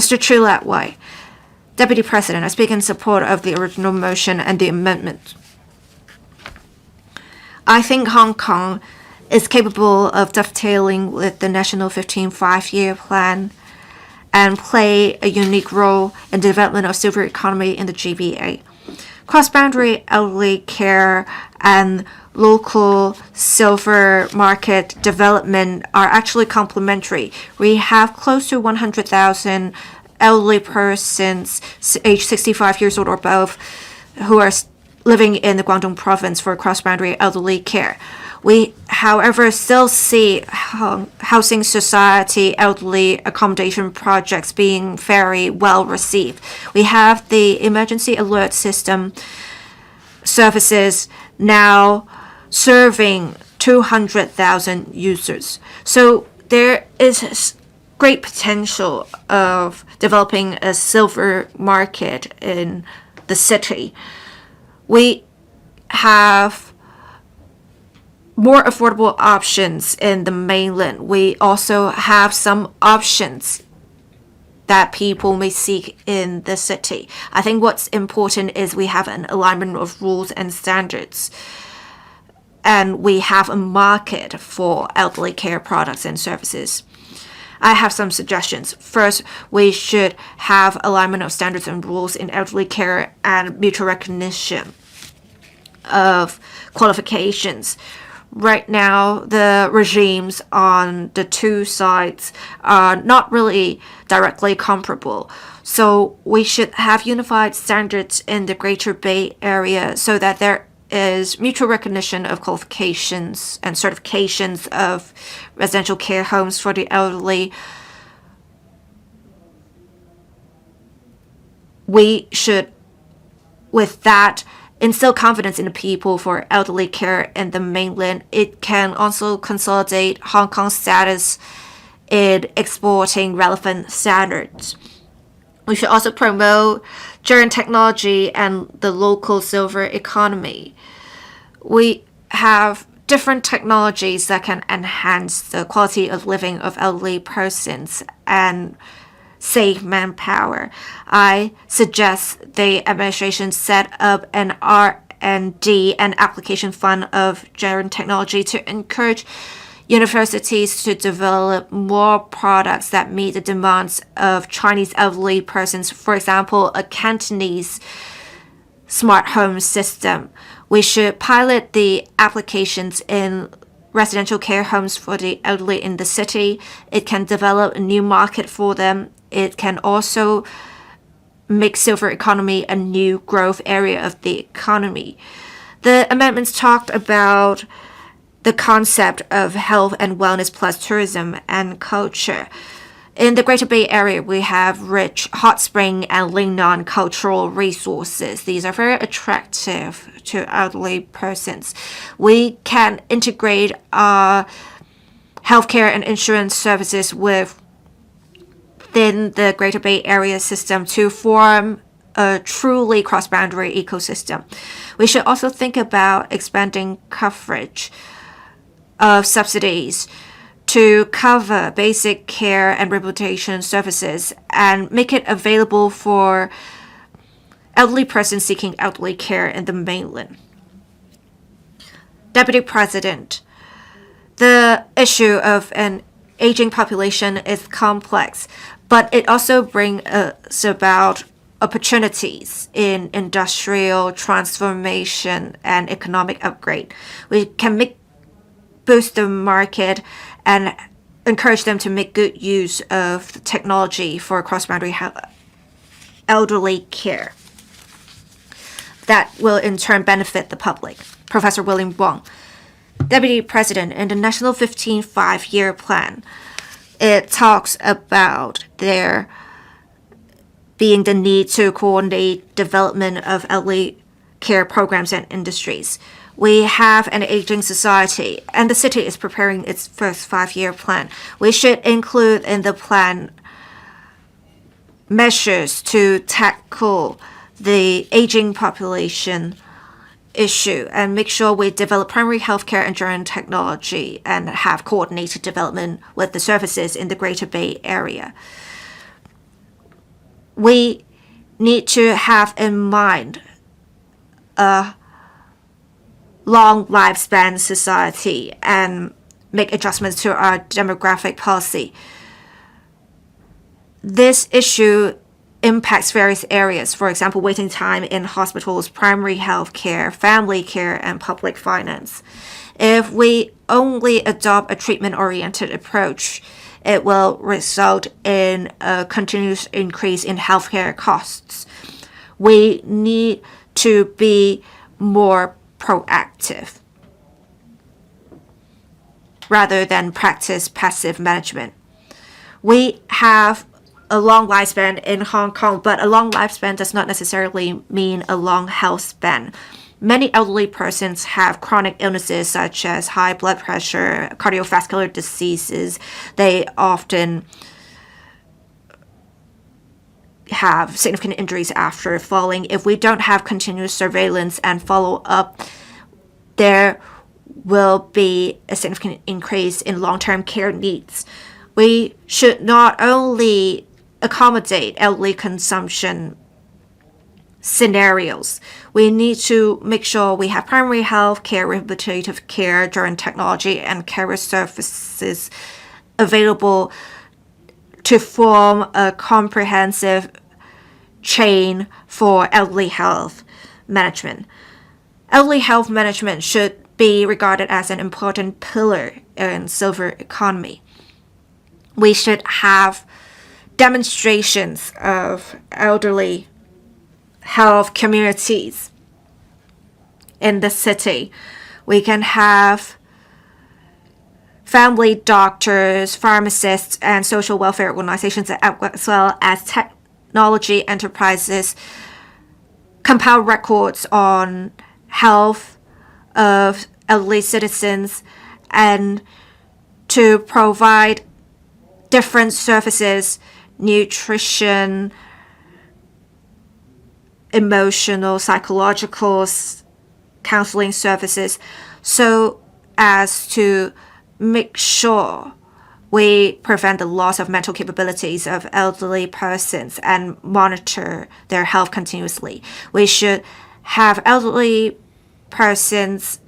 Mr. Chu Lat-Wai, Deputy President, I speak in support of the original motion and the amendment. I think Hong Kong is capable of dovetailing with the National 15 5-year plan and play a unique role in the development of silver economy in the GBA. Cross-boundary elderly care and local silver market development are actually complementary. We have close to 100,000 elderly persons aged 65 years old or above who are living in the Guangdong province for cross-boundary elderly care. We, however, still see housing society elderly accommodation projects being very well received. We have the emergency alert system services now serving 200,000 users. So there is great potential of developing a silver market in the city. We have more affordable options in the mainland. We also have some options that people may seek in the city. I think what's important is we have an alignment of rules and standards, and we have a market for elderly care products and services. I have some suggestions. First, we should have alignment of standards and rules in elderly care and mutual recognition of qualifications. Right now, the regimes on the two sides are not really directly comparable. So we should have unified standards in the Greater Bay Area so that there is mutual recognition of qualifications and certifications of residential care homes for the elderly. We should, with that, instill confidence in the people for elderly care in the mainland. It can also consolidate Hong Kong's status in exporting relevant standards. We should also promote German technology and the local silver economy. We have different technologies that can enhance the quality of living of elderly persons and save manpower. I suggest the administration set up an R&D and application fund of German technology to encourage universities to develop more products that meet the demands of Chinese elderly persons. For example, a Cantonese smart home system. We should pilot the applications in residential care homes for the elderly in the city. It can develop a new market for them. It can also make silver economy a new growth area of the economy. The amendments talked about the concept of health and wellness plus tourism and culture. In the Greater Bay Area, we have rich hot spring and Lingnan cultural resources. These are very attractive to elderly persons. We can integrate our healthcare and insurance services within the Greater Bay Area system to form a truly cross-boundary ecosystem. We should also think about expanding coverage of subsidies to cover basic care and rehabilitation services and make it available for elderly persons seeking elderly care in the mainland. Deputy President, the issue of an aging population is complex, but it also brings us about opportunities in industrial transformation and economic upgrade. We can boost the market and encourage them to make good use of the technology for cross-boundary elderly care. That will in turn benefit the public. Professor William Wong, Deputy President, in the National 15 5-year plan, it talks about there being the need to coordinate development of elderly care programs and industries. We have an aging society, and the city is preparing its first 5-year plan. We should include in the plan measures to tackle the aging population issue and make sure we develop primary healthcare and German technology and have coordinated development with the services in the Greater Bay Area. we need to have in mind a long lifespan society and make adjustments to our demographic policy. This issue impacts various areas, for example, waiting time in hospitals, primary health care, family care, and public finance. If we only adopt a treatment-oriented approach, it will result in a continuous increase in healthcare costs. We need to be more proactive rather than practice passive management. We have a long lifespan in Hong Kong, but a long lifespan does not necessarily mean a long health span. Many elderly persons have chronic illnesses such as high blood pressure, cardiovascular diseases. They often have significant injuries after falling. If we don't have continuous surveillance and follow up, there will be a significant increase in long-term care needs. We should not only accommodate elderly consumption scenarios, we need to make sure we have primary health care, rehabilitative care, gerontechnology, and care services available to form a comprehensive chain for elderly health management. Elderly health management should be regarded as an important pillar in silver economy. We should have demonstrations of elderly health communities in the city. We can have family doctors, pharmacists, and social welfare organizations, as well as technology enterprises, compile records on health of elderly citizens and to provide different services, nutrition, emotional, psychological counseling services, so as to make sure we prevent the loss of mental capabilities of elderly persons and monitor their health continuously. We should have elderly persons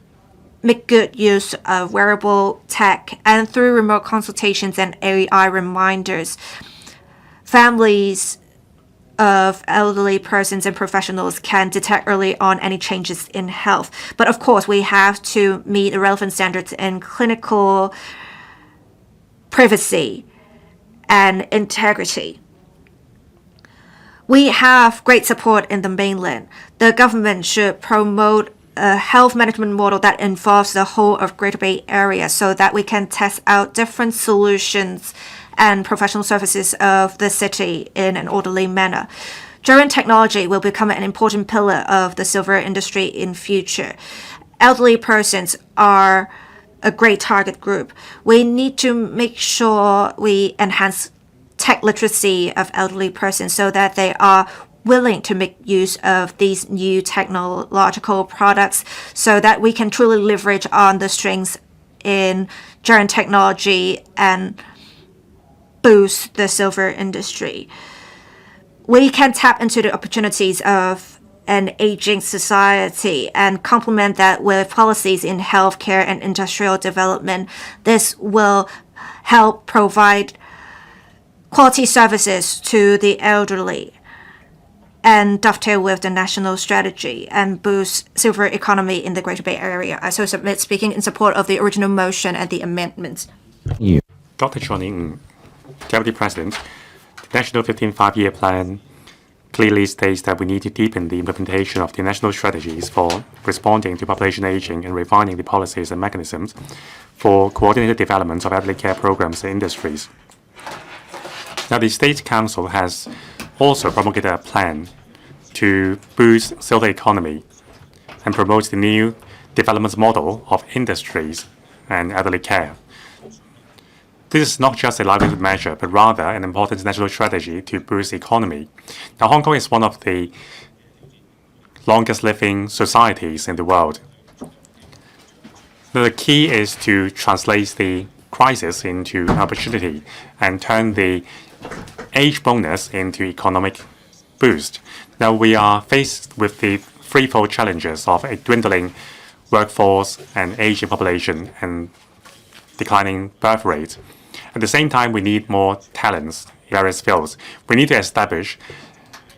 make good use of wearable tech, and through remote consultations and AI reminders, families of elderly persons and professionals can detect early on any changes in health. But of course, we have to meet the relevant standards in clinical privacy and integrity. We have great support in the mainland. The government should promote a health management model that involves the whole of Greater Bay Area so that we can test out different solutions and professional services of the city in an orderly manner. Gerontechnology will become an important pillar of the silver industry in future. Elderly persons are a great target group. We need to make sure we enhance tech literacy of elderly persons so that they are willing to make use of these new technological products so that we can truly leverage on the strengths in gerontechnology and boost the silver industry. We can tap into the opportunities of an aging society and complement that with policies in healthcare and industrial development. This will help provide quality services to the elderly and dovetail with the national strategy and boost silver economy in the Greater Bay Area. I so submit speaking in support of the original motion and the amendments. Dr. Hon, Deputy President, the National 15 Five-Year Plan clearly states that we need to deepen the implementation of the national strategies for responding to population aging and refining the policies and mechanisms for coordinated development of elderly care programs and industries. Now, the State Council has also promulgated a plan to boost silver economy and promote the new development model of industries and elderly care. This is not just a livelihood measure, but rather an important national strategy to boost the economy. Now, Hong Kong is one of the longest living societies in the world. The key is to translate the crisis into opportunity and turn the age bonus into economic boost. Now we are faced with the threefold challenges of a dwindling workforce and aging population and declining birth rate. At the same time, we need more talents in various fields. We need to establish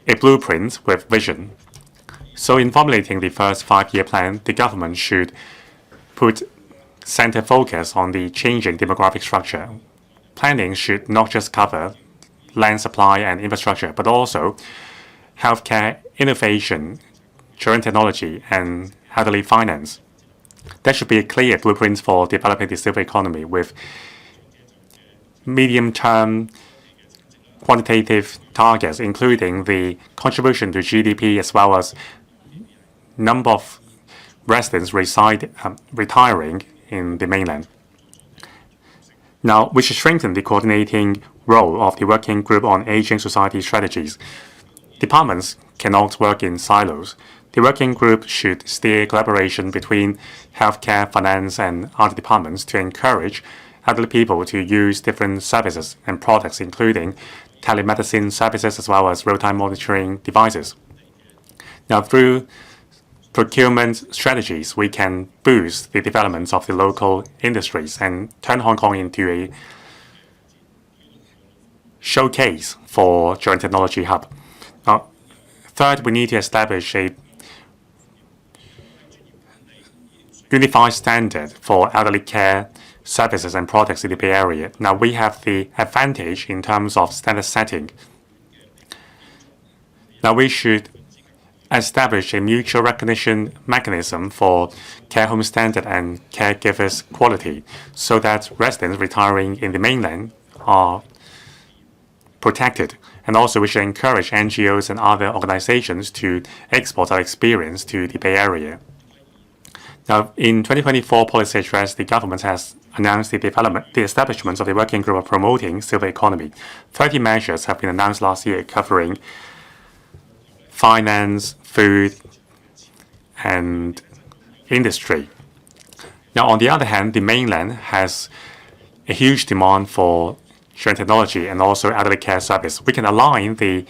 a blueprint with vision. So in formulating the first 5-year plan, the government should put center focus on the changing demographic structure. Planning should not just cover land supply and infrastructure, but also healthcare, innovation, children technology, and elderly finance. There should be a clear blueprint for developing the silver economy with medium-term quantitative targets, including the contribution to GDP as well as number of residents retiring in the mainland. Now, we should strengthen the coordinating role of the Working Group on Aging Society Strategies. Departments cannot work in silos. The Working Group should steer collaboration between healthcare, finance, and other departments to encourage elderly people to use different services and products, including telemedicine services as well as real-time monitoring devices. Now, through procurement strategies, we can boost the development of the local industries and turn Hong Kong into a showcase for joint technology hub. Now, third, we need to establish a unified standard for elderly care services and products in the Bay Area. Now, we have the advantage in terms of standard setting. Now, we should establish a mutual recognition mechanism for care home standard and caregivers quality so that residents retiring in the mainland are protected. And also we should encourage NGOs and other organizations to export our experience to the Bay Area. Now, in 2024 policy address, the government has announced the establishment of the Working Group of Promoting Silver Economy. 30 measures have been announced last year covering finance, food, and industry. Now, on the other hand, the mainland has a huge demand for joint technology and also elderly care service. We can align the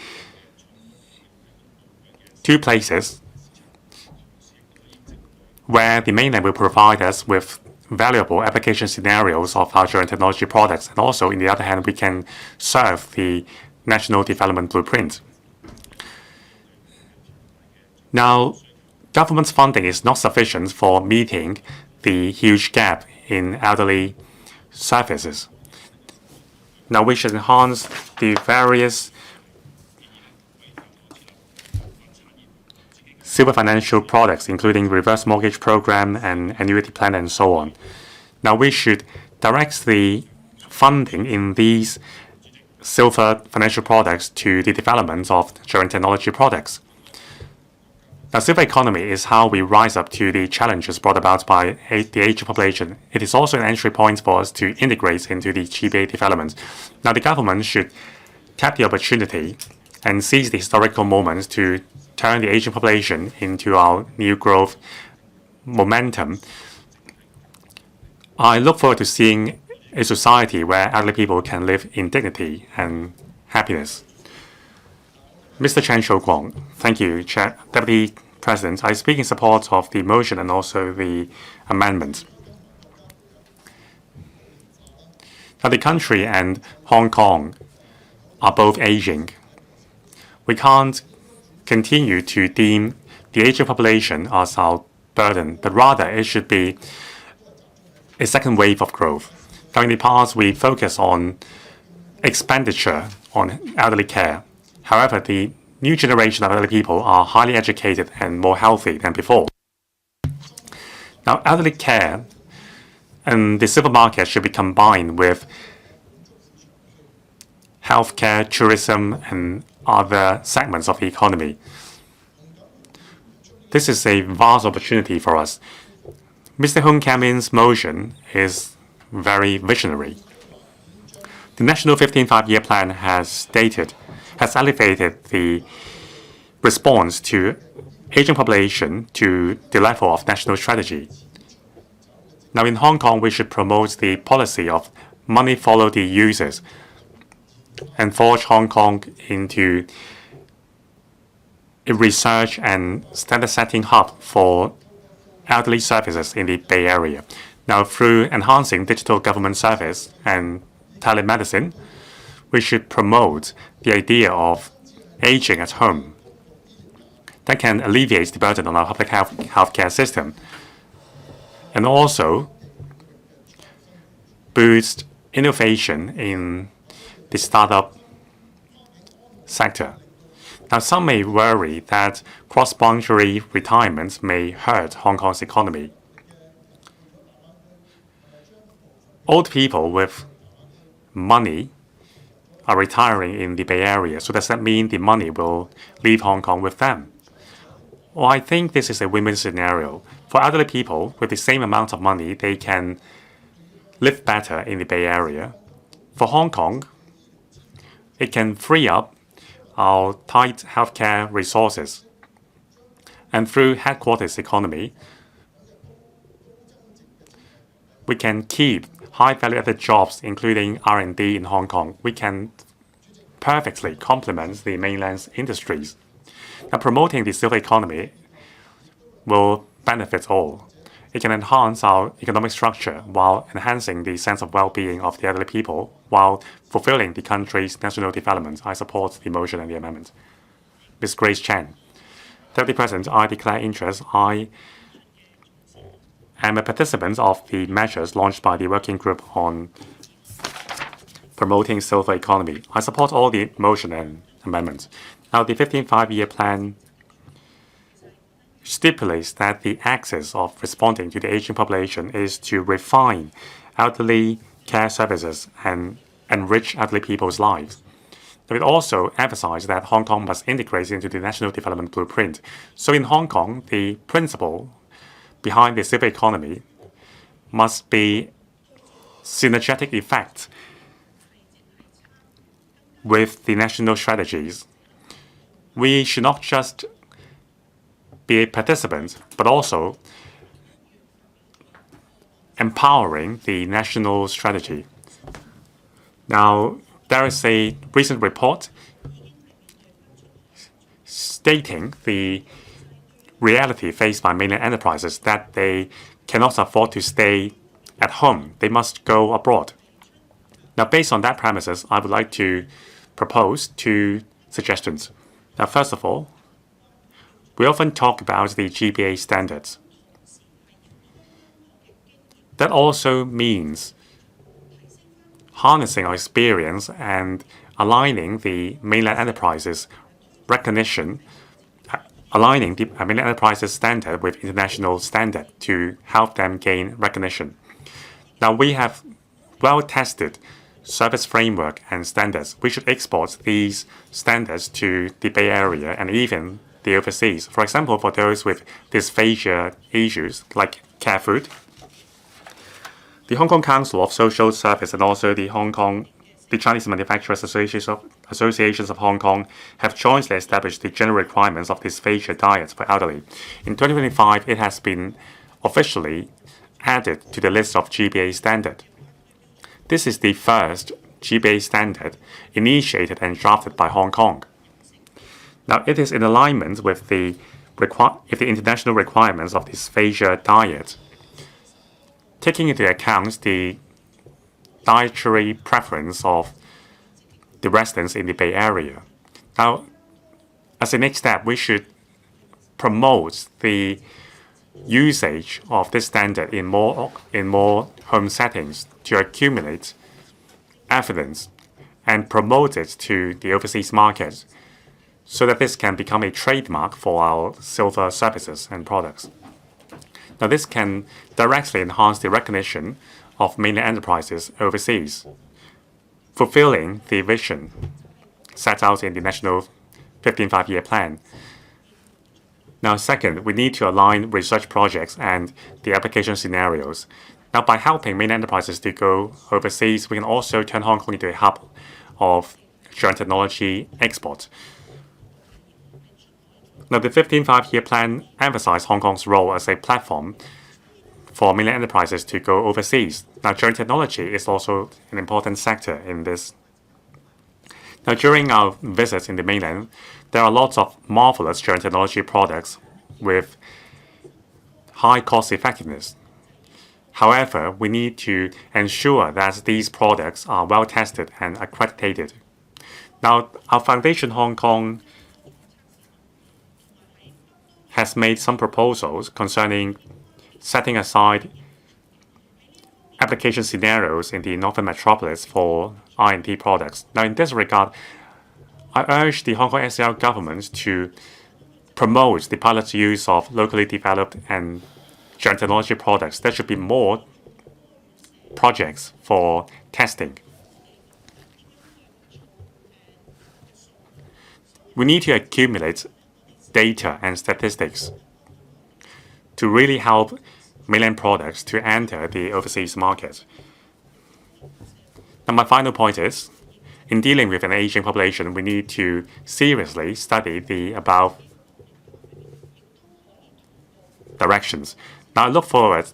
two places where the mainland will provide us with valuable application scenarios of our joint technology products. And also, on the other hand, we can serve the national development blueprint. Now, government's funding is not sufficient for meeting the huge gap in elderly services. Now, we should enhance the various silver financial products, including reverse mortgage program and annuity plan and so on. Now, we should direct the funding in these silver financial products to the development of joint technology products. Now, silver economy is how we rise up to the challenges brought about by the aging population. It is also an entry point for us to integrate into the GBA development. Now, the government should tap the opportunity and seize the historical moments to turn the aging population into our new growth momentum. I look forward to seeing a society where elderly people can live in dignity and happiness. Mr. Chen Shouguang, thank you, Deputy President. I speak in support of the motion and also the amendment. Now, the country and Hong Kong are both aging. We can't continue to deem the aging population as our burden, but rather it should be a second wave of growth. Now, in the past, we focus on expenditure on elderly care. However, the new generation of elderly people are highly educated and more healthy than before. Now, elderly care and the silver market should be combined with healthcare, tourism, and other segments of the economy. This is a vast opportunity for us. Mr. Hung Kam-in's motion is very visionary. The National 15th Five-Year Plan has elevated the response to aging population to the level of national strategy. Now, in Hong Kong, we should promote the policy of money follow the users and forge Hong Kong into a research and standard-setting hub for elderly services in the Bay Area. Now, through enhancing digital government service and telemedicine, we should promote the idea of aging at home that can alleviate the burden on our public healthcare system, and also boost innovation in the startup sector. Now, some may worry that cross-boundary retirement may hurt Hong Kong's economy. Old people with money are retiring in the Bay Area, so does that mean the money will leave Hong Kong with them? Well, I think this is a win-win scenario. For elderly people, with the same amount of money, they can live better in the Bay Area. For Hong Kong, it can free up our tight healthcare resources. And through headquarters economy, we can keep high value-added jobs, including R&D in Hong Kong. We can perfectly complement the mainland's industries. Now, promoting the silver economy will benefit all. It can enhance our economic structure while enhancing the sense of well-being of the elderly people while fulfilling the country's national development. I support the motion and the amendment. Ms. Grace Chen. Deputy President, I declare interest. I am a participant of the measures launched by the working group on promoting silver economy. I support all the motion and amendments. Now, the 15th five-year plan stipulates that the axis of responding to the aging population is to refine elderly care services and enrich elderly people's lives. It also emphasized that Hong Kong must integrate into the national development blueprint. So in Hong Kong, the principle behind the silver economy must be synergetic effect with the national strategies. We should not just be a participant, but also empowering the national strategy. Now, there is a recent report stating the reality faced by mainland enterprises that they cannot afford to stay at home. They must go abroad. Now, based on that premises, I would like to propose two suggestions. Now, first of all, we often talk about the GBA standards. That also means harnessing our experience and aligning the mainland enterprises recognition, aligning the mainland enterprises standard with international standard to help them gain recognition. Now, we have well-tested service framework and standards. We should export these standards to the Bay Area and even the overseas. For example, for those with dysphagia issues like care food, the Hong Kong Council of Social Service and also the Chinese Manufacturers Associations of Hong Kong have jointly established the general requirements of dysphagia diets for elderly. In 2025, it has been officially added to the list of GBA standard. This is the first GBA standard initiated and drafted by Hong Kong. Now, it is in alignment with the international requirements of dysphagia diet, taking into account the dietary preference of the residents in the Bay Area. Now, as a next step, we should promote the usage of this standard in more home settings to accumulate evidence and promote it to the overseas market so that this can become a trademark for our silver services and products. Now, this can directly enhance the recognition of mainland enterprises overseas, fulfilling the vision set out in the National 15th Five-Year Plan. Now, second, we need to align research projects and the application scenarios. Now, by helping mainland enterprises to go overseas, we can also turn Hong Kong into a hub of joint technology export. Now, the 15th Five-Year Plan emphasized Hong Kong's role as a platform for mainland enterprises to go overseas. Now, joint technology is also an important sector in this. Now, during our visits in the mainland, there are lots of marvelous gerontology products with high cost effectiveness. However, we need to ensure that these products are well tested and accredited. Now, our foundation Hong Kong has made some proposals concerning setting aside application scenarios in the Northern Metropolis for R&D products. Now, in this regard, I urge the Hong Kong SAR government to promote the pilot use of locally developed and gerontology products. There should be more projects for testing. We need to accumulate data and statistics to really help mainland products to enter the overseas market. And my final point is, in dealing with an aging population, we need to seriously study the above directions. Now, I look forward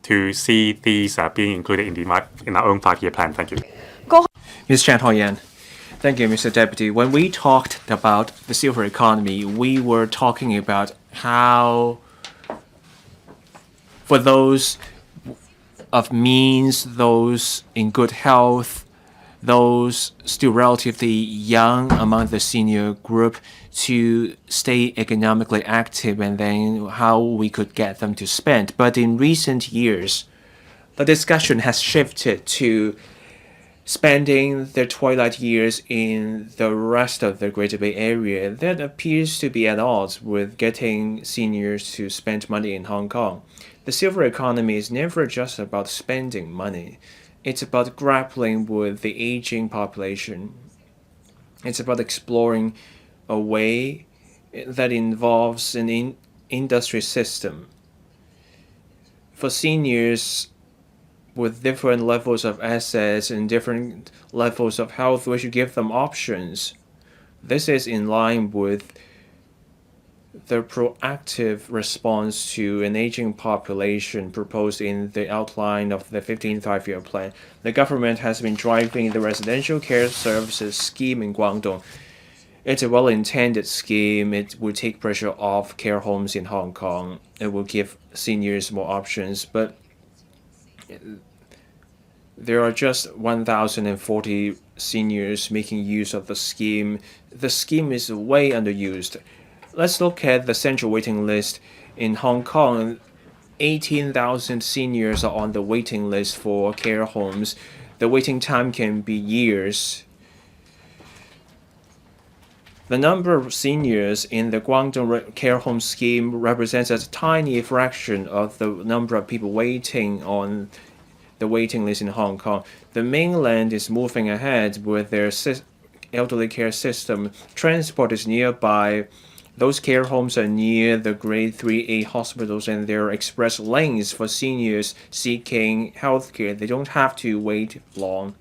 to see these being included in our own 5-year plan. Thank you. Ms. Chan Ho-Yan. Thank you, Mr. Deputy. When we talked about the silver economy, we were talking about how, for those of means, those in good health, those still relatively young among the senior group, to stay economically active, and then how we could get them to spend. But in recent years, the discussion has shifted to spending their twilight years in the rest of the Greater Bay Area. That appears to be at odds with getting seniors to spend money in Hong Kong. The silver economy is never just about spending money. It's about grappling with the aging population. It's about exploring a way that involves an industry system. For seniors with different levels of assets and different levels of health, we should give them options. This is in line with the proactive response to an aging population proposed in the outline of the 15th Five-Year Plan. The government has been driving the residential care services scheme in Guangdong. It's a well-intended scheme. It will take pressure off care homes in Hong Kong. It will give seniors more options, but there are just 1,040 seniors making use of the scheme. The scheme is way underused. Let's look at the central waiting list. In Hong Kong, 18,000 seniors are on the waiting list for care homes. The waiting time can be years. The number of seniors in the Guangdong care home scheme represents a tiny fraction of the number of people waiting on the waiting list in Hong Kong. The mainland is moving ahead with their elderly care system. Transport is nearby. Those care homes are near the grade 3A hospitals, and there are express lanes for seniors seeking healthcare. They don't have to wait long.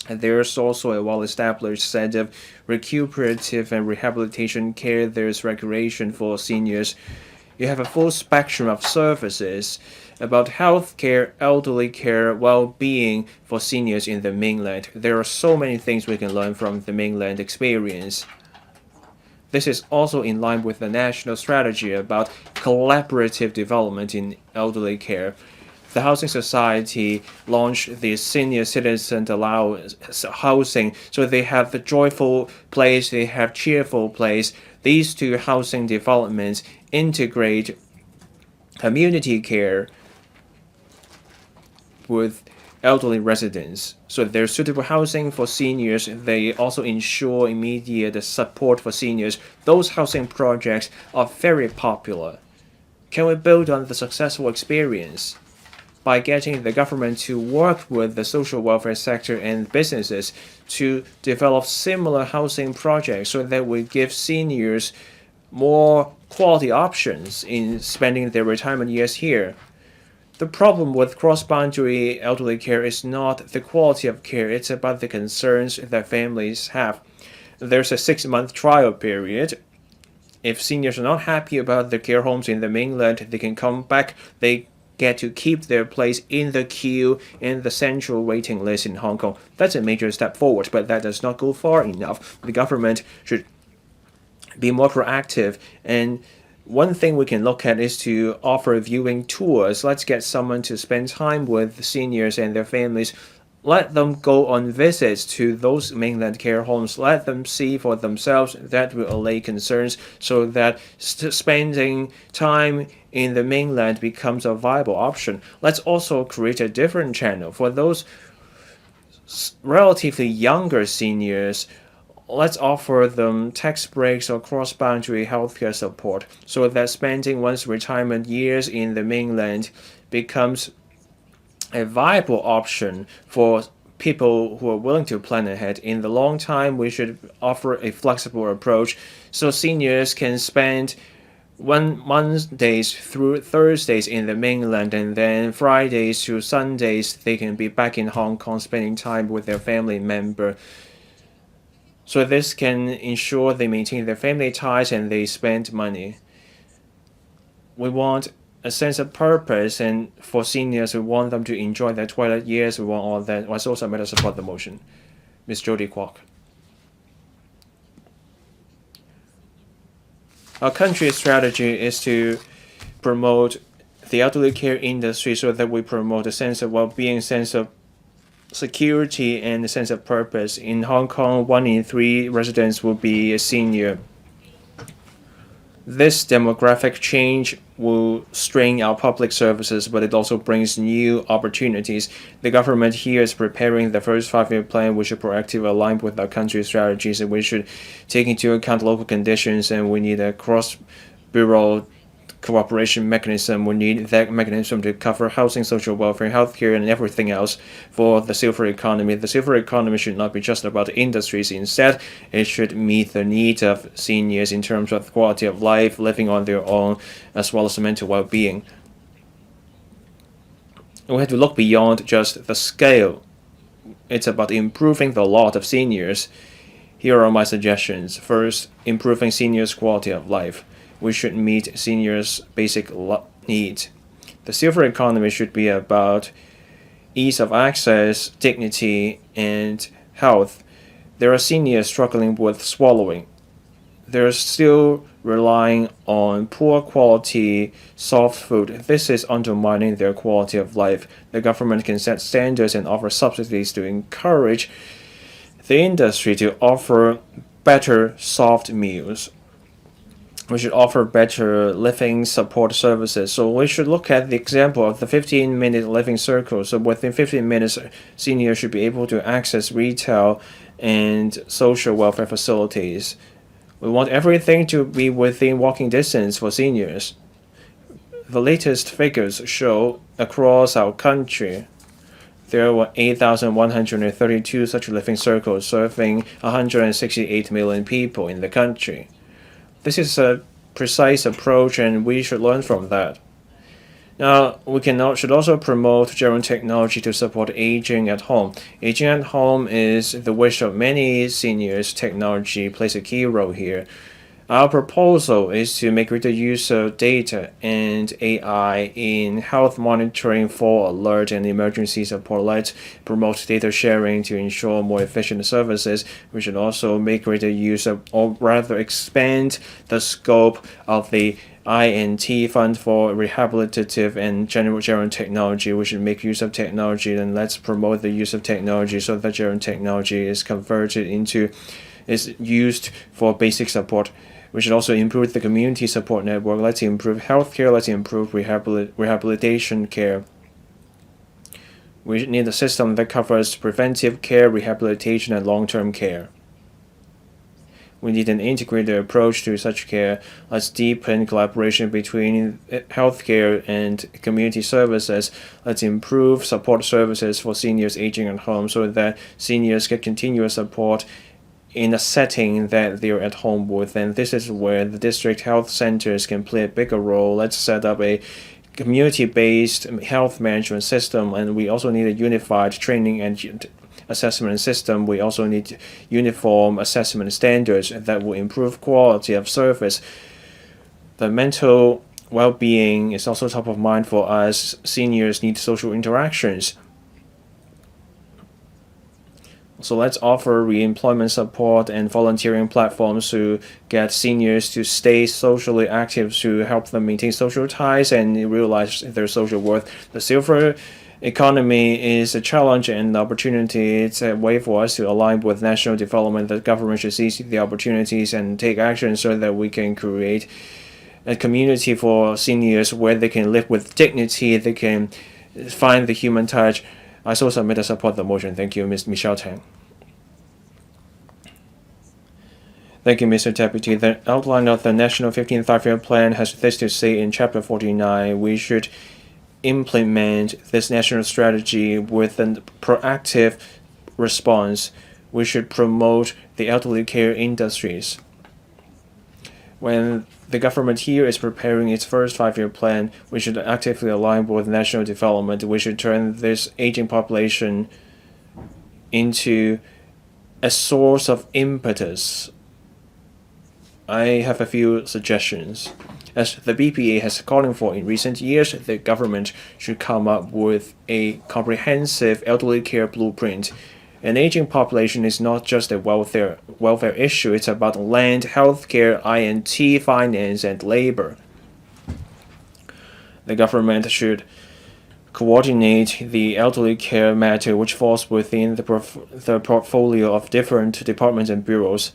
And there's also a well-established set of recuperative and rehabilitation care. There's recreation for seniors. You have a full spectrum of services about healthcare, elderly care, well-being for seniors in the mainland. There are so many things we can learn from the mainland experience. This is also in line with the national strategy about collaborative development in elderly care. The Housing Society launched the Senior Citizen Allowance housing, so they have the joyful place, they have cheerful place. These two housing developments integrate community care with elderly residents. So there's suitable housing for seniors. They also ensure immediate support for seniors. Those housing projects are very popular. Can we build on the successful experience by getting the government to work with the social welfare sector and businesses to develop similar housing projects so that we give seniors more quality options in spending their retirement years here? The problem with cross-boundary elderly care is not the quality of care, it's about the concerns that families have. There's a 6-month trial period. If seniors are not happy about the care homes in the mainland, they can come back. They get to keep their place in the queue in the central waiting list in Hong Kong. That's a major step forward, but that does not go far enough. The government should be more proactive. And one thing we can look at is to offer viewing tours. Let's get someone to spend time with seniors and their families. Let them go on visits to those mainland care homes. Let them see for themselves. That will allay concerns so that spending time in the mainland becomes a viable option. Let's also create a different channel for those relatively younger seniors. Let's offer them tax breaks or cross-boundary healthcare support so that spending one's retirement years in the mainland becomes a viable option for people who are willing to plan ahead. In the long time, we should offer a flexible approach so seniors can spend Mondays through Thursdays in the mainland, and then Fridays to Sundays they can be back in Hong Kong spending time with their family member. So this can ensure they maintain their family ties and they spend money. We want a sense of purpose, and for seniors, we want them to enjoy their twilight years. We want all that. I also better support the motion. Ms. Jody Kwok. Our country's strategy is to promote the elderly care industry so that we promote a sense of well-being, sense of security, and a sense of purpose. In Hong Kong, 1 in 3 residents will be a senior. This demographic change will strain our public services, but it also brings new opportunities. The government here is preparing the first 5-year plan, which should proactively align with our country's strategies, and we should take into account local conditions, and we need a cross-bureau cooperation mechanism. We need that mechanism to cover housing, social welfare, healthcare, and everything else for the silver economy. The silver economy should not be just about industries. Instead, it should meet the needs of seniors in terms of quality of life, living on their own, as well as mental well-being. We have to look beyond just the scale. It's about improving the lot of seniors. Here are my suggestions. First, improving seniors' quality of life. We should meet seniors' basic needs. The silver economy should be about ease of access, dignity, and health. There are seniors struggling with swallowing. They're still relying on poor quality soft food. This is undermining their quality of life. The government can set standards and offer subsidies to encourage the industry to offer better soft meals. We should offer better living support services. So we should look at the example of the 15-minute living circle. So within 15 minutes, seniors should be able to access retail and social welfare facilities. We want everything to be within walking distance for seniors. The latest figures show across our country, there were 8,132 such living circles serving 168 million people in the country. This is a precise approach, and we should learn from that. Now, we should also promote drone technology to support aging at home. Aging at home is the wish of many seniors. Technology plays a key role here. Our proposal is to make greater use of data and AI in health monitoring, fall alert, and emergency support. Let's promote data sharing to ensure more efficient services. We should also make greater use of, or rather expand the scope of the INT fund for rehabilitative and general technology. We should make use of technology, and let's promote the use of technology so that general technology is used for basic support. We should also improve the community support network. Let's improve healthcare. Let's improve rehabilitation care. We need a system that covers preventive care, rehabilitation, and long-term care. We need an integrated approach to such care. Let's deepen collaboration between healthcare and community services. Let's improve support services for seniors aging at home so that seniors get continuous support in a setting that they're at home with. And this is where the district health centers can play a bigger role. Let's set up a community-based health management system, and we also need a unified training and assessment system. We also need uniform assessment standards that will improve quality of service. The mental well-being is also top of mind for us. Seniors need social interactions. So let's offer re-employment support and volunteering platforms to get seniors to stay socially active, to help them maintain social ties and realize their social worth. The silver economy is a challenge and opportunity. It's a way for us to align with national development. The government should seize the opportunities and take action so that we can create a community for seniors where they can live with dignity, they can find the human touch. I so submit and support the motion. Thank you, Ms. Michelle Tang. Thank you, Mr. Deputy. The outline of the National 15th Five-Year Plan has this to say in Chapter 49. We should implement this national strategy with a proactive response. We should promote the elderly care industries. When the government here is preparing its first five-year plan, we should actively align with national development. We should turn this aging population into a source of impetus. I have a few suggestions. As the BPA has calling for in recent years, the government should come up with a comprehensive elderly care blueprint. An aging population is not just a welfare issue, it's about land, healthcare, INT, finance, and labor. The government should coordinate the elderly care matter, which falls within the portfolio of different departments and bureaus.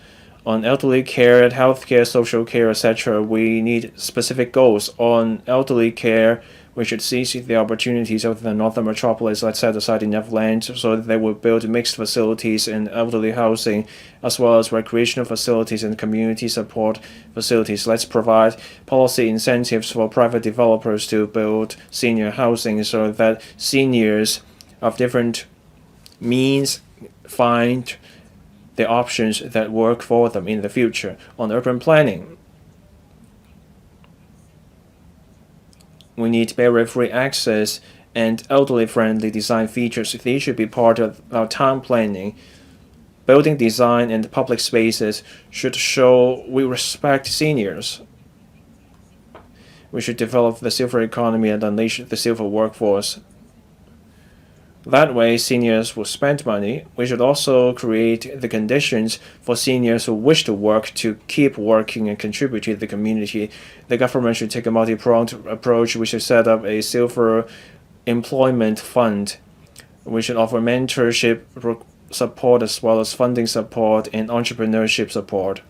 On elderly care, healthcare, social care, etc., we need specific goals. On elderly care, we should seize the opportunities of the northern metropolis. Let's set aside enough land so that they will build mixed facilities and elderly housing, as well as recreational facilities and community support facilities. Let's provide policy incentives for private developers to build senior housing so that seniors of different means find the options that work for them in the future. On urban planning, we need barrier-free access and elderly-friendly design features. They should be part of our town planning. Building design and public spaces should show we respect seniors. We should develop the silver economy and unleash the silver workforce. That way, seniors will spend money. We should also create the conditions for seniors who wish to work to keep working and contribute to the community. The government should take a multi-pronged approach. We should set up a silver employment fund. We should offer mentorship support as well as funding support and entrepreneurship support.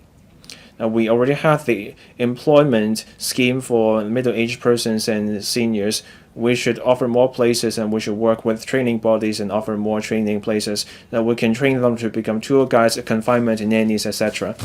Now, we already have the employment scheme for middle-aged persons and seniors. We should offer more places, and we should work with training bodies and offer more training places that we can train them to become tour guides, confinement nannies, etc.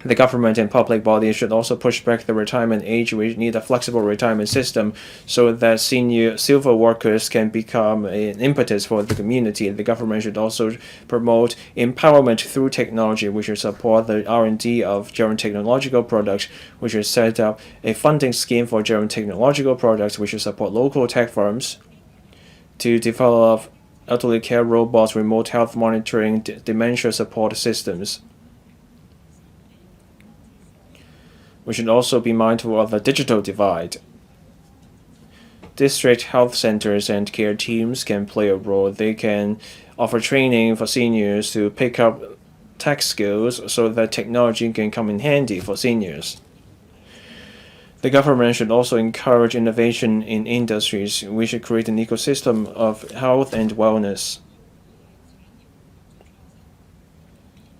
The government and public bodies should also push back the retirement age. We need a flexible retirement system so that senior silver workers can become an impetus for the community. The government should also promote empowerment through technology. We should support the R&D of German technological products. We should set up a funding scheme for German technological products. We should support local tech firms to develop elderly care robots, remote health monitoring, dementia support systems. We should also be mindful of the digital divide. District health centers and care teams can play a role. They can offer training for seniors to pick up tech skills so that technology can come in handy for seniors. The government should also encourage innovation in industries. We should create an ecosystem of health and wellness.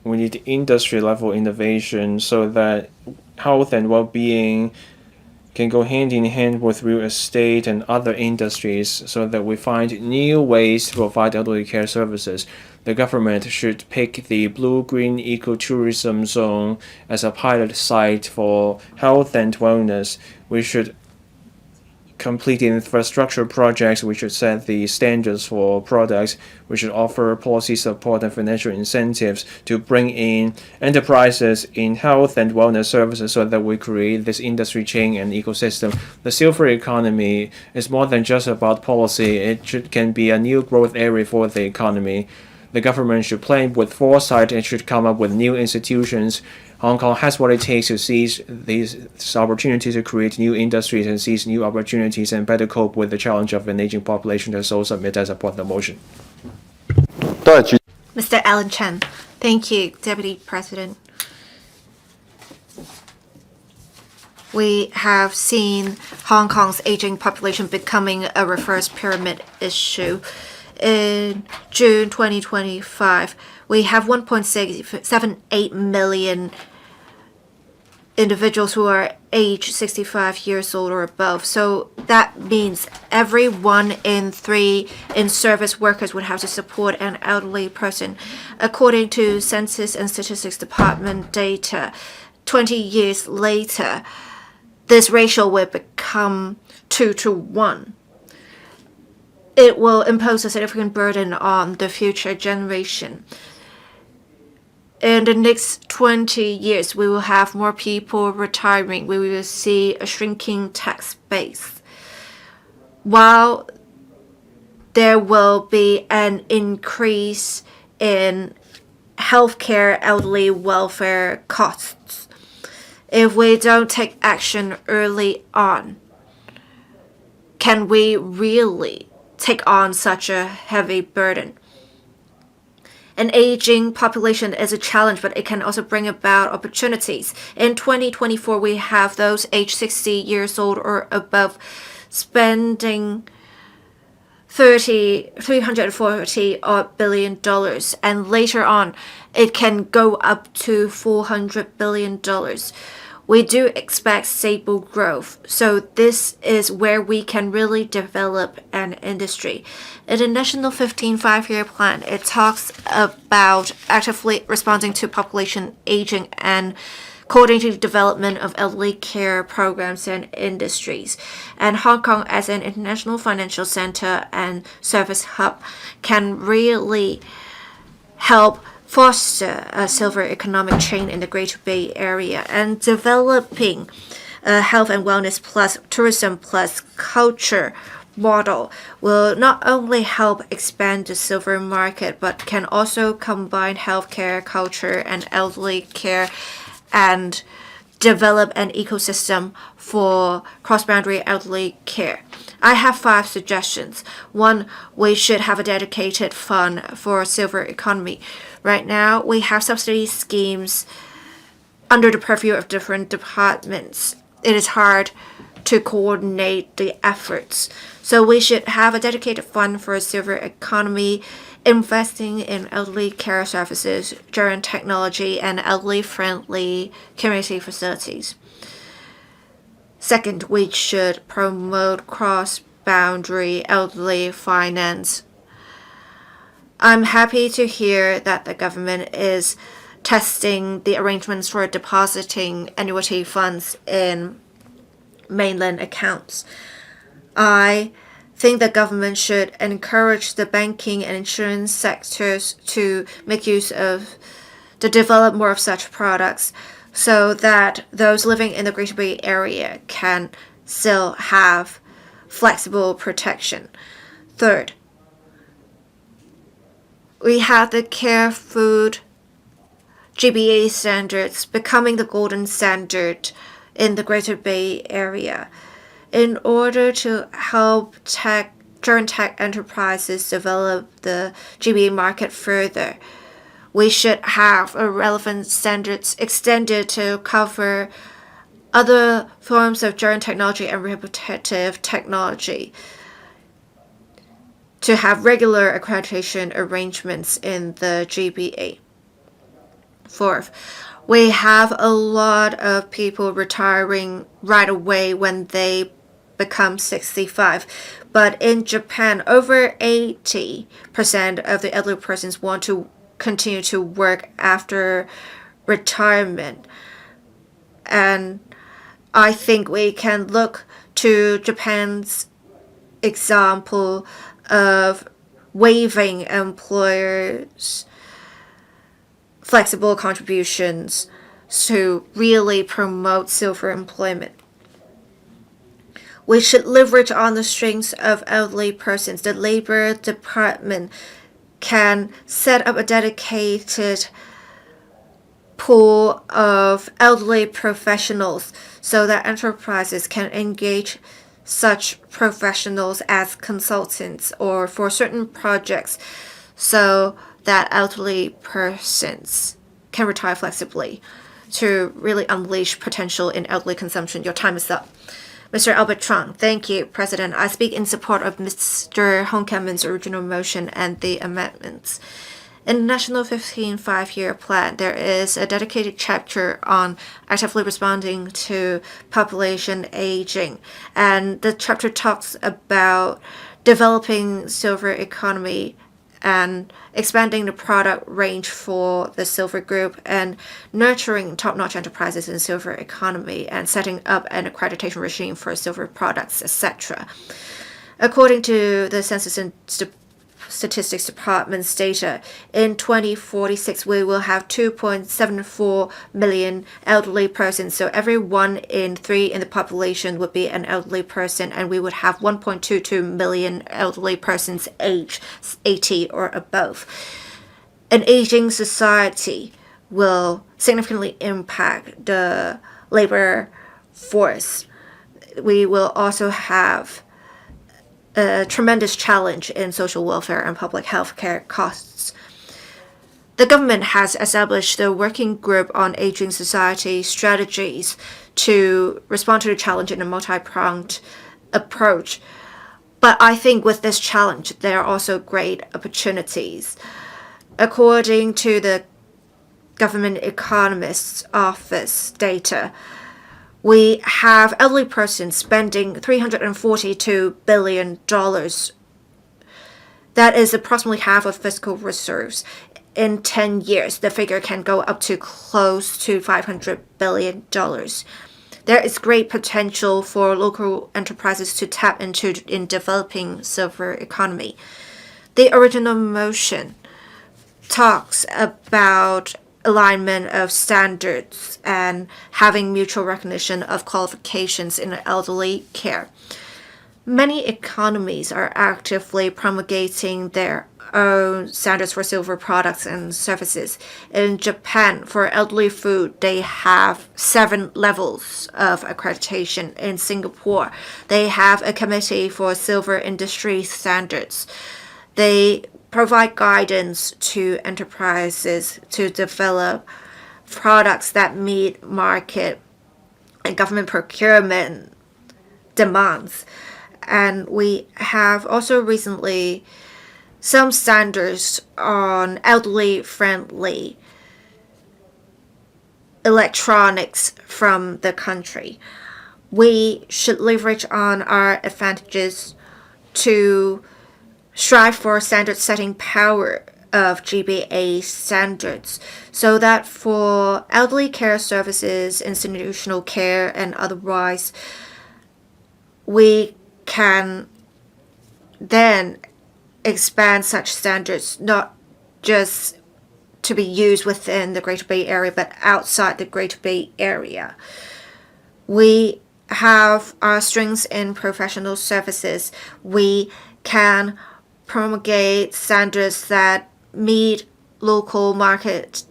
We need industry-level innovation so that health and well-being can go hand in hand with real estate and other industries so that we find new ways to provide elderly care services. The government should pick the blue-green ecotourism zone as a pilot site for health and wellness. We should complete infrastructure projects. We should set the standards for products. We should offer policy support and financial incentives to bring in enterprises in health and wellness services so that we create this industry chain and ecosystem. The silver economy is more than just about policy. It can be a new growth area for the economy. The government should plan with foresight and should come up with new institutions. Hong Kong has what it takes to seize these opportunities to create new industries and seize new opportunities and better cope with the challenge of an aging population. So submit and support the motion. Mr. Alan Chen. Thank you, Deputy President. We have seen Hong Kong's aging population becoming a reverse pyramid issue. In June 2025, we have 1.78 million individuals who are age 65 years old or above. So that means every 1 in 3 in-service workers would have to support an elderly person. According to Census and Statistics Department data, 20 years later, this ratio will become 2 to 1. It will impose a significant burden on the future generation. In the next 20 years, we will have more people retiring. We will see a shrinking tax base. While there will be an increase in healthcare, elderly welfare costs, if we don't take action early on, can we really take on such a heavy burden? An aging population is a challenge, but it can also bring about opportunities. In 2024, we have those aged 60 years old or above spending $340 billion, and later on, it can go up to $400 billion. We do expect stable growth, so this is where we can really develop an industry. In the National 15 5-year plan, it talks about actively responding to population aging and coordinating the development of elderly care programs and industries. And Hong Kong, as an international financial center and service hub, can really help foster a silver economic chain in the Greater Bay Area, and developing a health and wellness plus tourism plus culture model will not only help expand the silver market, but can also combine healthcare, culture, and elderly care, and develop an ecosystem for cross-boundary elderly care. I have 5 suggestions. 1, we should have a dedicated fund for silver economy. Right now, we have subsidy schemes under the purview of different departments. It is hard to coordinate the efforts. So we should have a dedicated fund for a silver economy, investing in elderly care services, germ technology, and elderly-friendly community facilities. Second, we should promote cross-boundary elderly finance. I'm happy to hear that the government is testing the arrangements for depositing annuity funds in mainland accounts. I think the government should encourage the banking and insurance sectors to make use of, to develop more of such products, so that those living in the Greater Bay Area can still have flexible protection. Third, we have the Care Food GBA standards becoming the golden standard in the Greater Bay Area. In order to help germ tech enterprises develop the GBA market further, we should have a relevant standards extended to cover other forms of germ technology and repetitive technology, to have regular accreditation arrangements in the GBA. Fourth, we have a lot of people retiring right away when they become 65. But in Japan, over 80% of the elderly persons want to continue to work after retirement. And I think we can look to Japan's example of waiving employers' flexible contributions to really promote silver employment. We should leverage on the strengths of elderly persons. The Labor Department can set up a dedicated pool of elderly professionals so that enterprises can engage such professionals as consultants or for certain projects, so that elderly persons can retire flexibly to really unleash potential in elderly consumption. Your time is up. Mr. Albert Trung, thank you, President. I speak in support of Mr. Hung Kam-in's original motion and the amendments. In the National 15 5-year plan, there is a dedicated chapter on actively responding to population aging. And the chapter talks about developing silver economy and expanding the product range for the silver group and nurturing top-notch enterprises in silver economy and setting up an accreditation regime for silver products, etc. According to the Census and Statistics Department's data, in 2046 we will have 2.74 million elderly persons, so every 1 in 3 in the population would be an elderly person, and we would have 1.22 million elderly persons aged 80 or above. An aging society will significantly impact the labor force. We will also have a tremendous challenge in social welfare and public health care costs. The government has established a working group on aging society strategies to respond to the challenge in a multi-pronged approach. But I think with this challenge, there are also great opportunities. According to the Government Economist's Office data, we have elderly persons spending $342 billion. That is approximately half of fiscal reserves. In 10 years, the figure can go up to close to $500 billion. There is great potential for local enterprises to tap into in developing silver economy. The original motion talks about alignment of standards and having mutual recognition of qualifications in elderly care. Many economies are actively promulgating their own standards for silver products and services. In Japan, for elderly food, they have 7 levels of accreditation. In Singapore, they have a committee for silver industry standards. They provide guidance to enterprises to develop products that meet market and government procurement demands. And we have also recently some standards on elderly-friendly electronics from the country. We should leverage on our advantages to strive for standard-setting power of GBA standards so that for elderly care services, institutional care, and otherwise, we can then expand such standards not just to be used within the Greater Bay Area but outside the Greater Bay Area. We have our strengths in professional services. We can promulgate standards that meet local market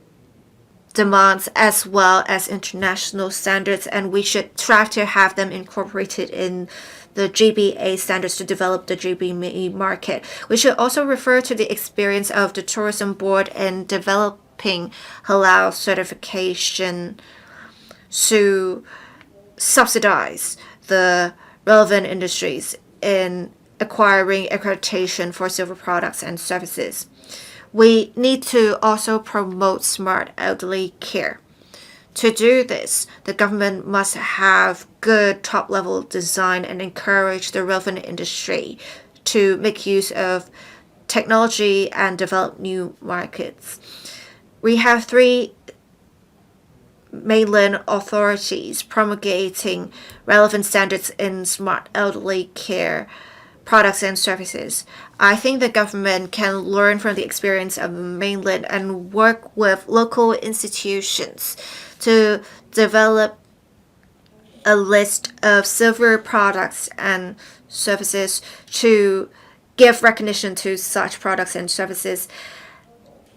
demands as well as international standards, and we should try to have them incorporated in the GBA standards to develop the GBA market. We should also refer to the experience of the Tourism Board in developing halal certification to subsidize the relevant industries in acquiring accreditation for silver products and services. We need to also promote smart elderly care. To do this, the government must have good top-level design and encourage the relevant industry to make use of technology and develop new markets. We have 3 mainland authorities promulgating relevant standards in smart elderly care products and services. I think the government can learn from the experience of the mainland and work with local institutions to develop a list of silver products and services to give recognition to such products and services,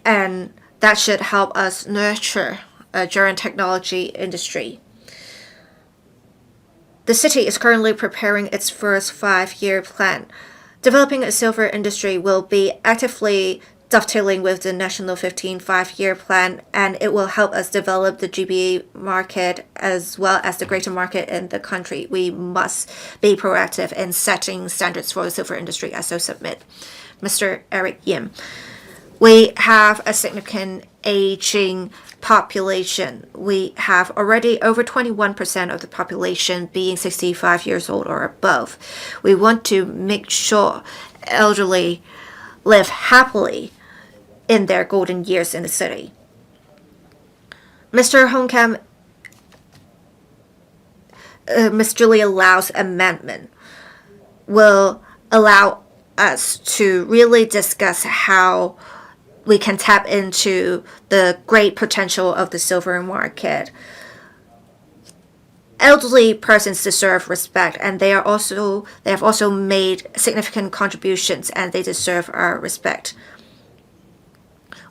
and that should help us nurture a German technology industry. The city is currently preparing its first 5-year plan. Developing a silver industry will be actively dovetailing with the National 15 5-year plan, and it will help us develop the GBA market as well as the greater market in the country. We must be proactive in setting standards for the silver industry. I so submit. Mr. Eric Yim. We have a significant aging population. We have already over 21% of the population being 65 years old or above. We want to make sure elderly live happily in their golden years in the city. Mr. Hung Kam, Ms. Julia LAU's amendment will allow us to really discuss how we can tap into the great potential of the silver market. Elderly persons deserve respect, and they have also made significant contributions, and they deserve our respect.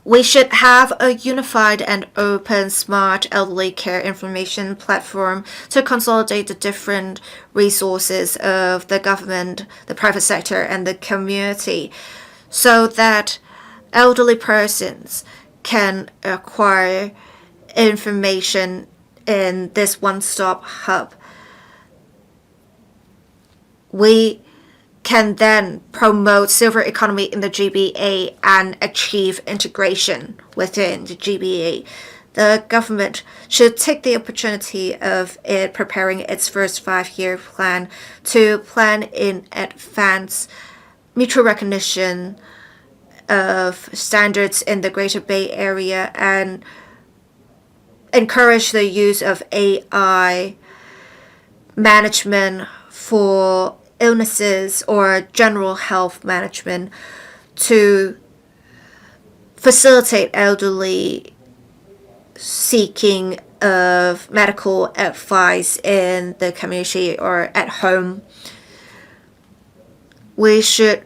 We should have a unified and open, smart elderly care information platform to consolidate the different resources of the government, the private sector, and the community, so that elderly persons can acquire information in this one-stop hub. We can then promote silver economy in the GBA and achieve integration within the GBA. The government should take the opportunity of it preparing its first 5-year plan to plan in advance mutual recognition of standards in the Greater Bay Area and encourage the use of AI management for illnesses or general health management to facilitate elderly seeking of medical advice in the community or at home. We should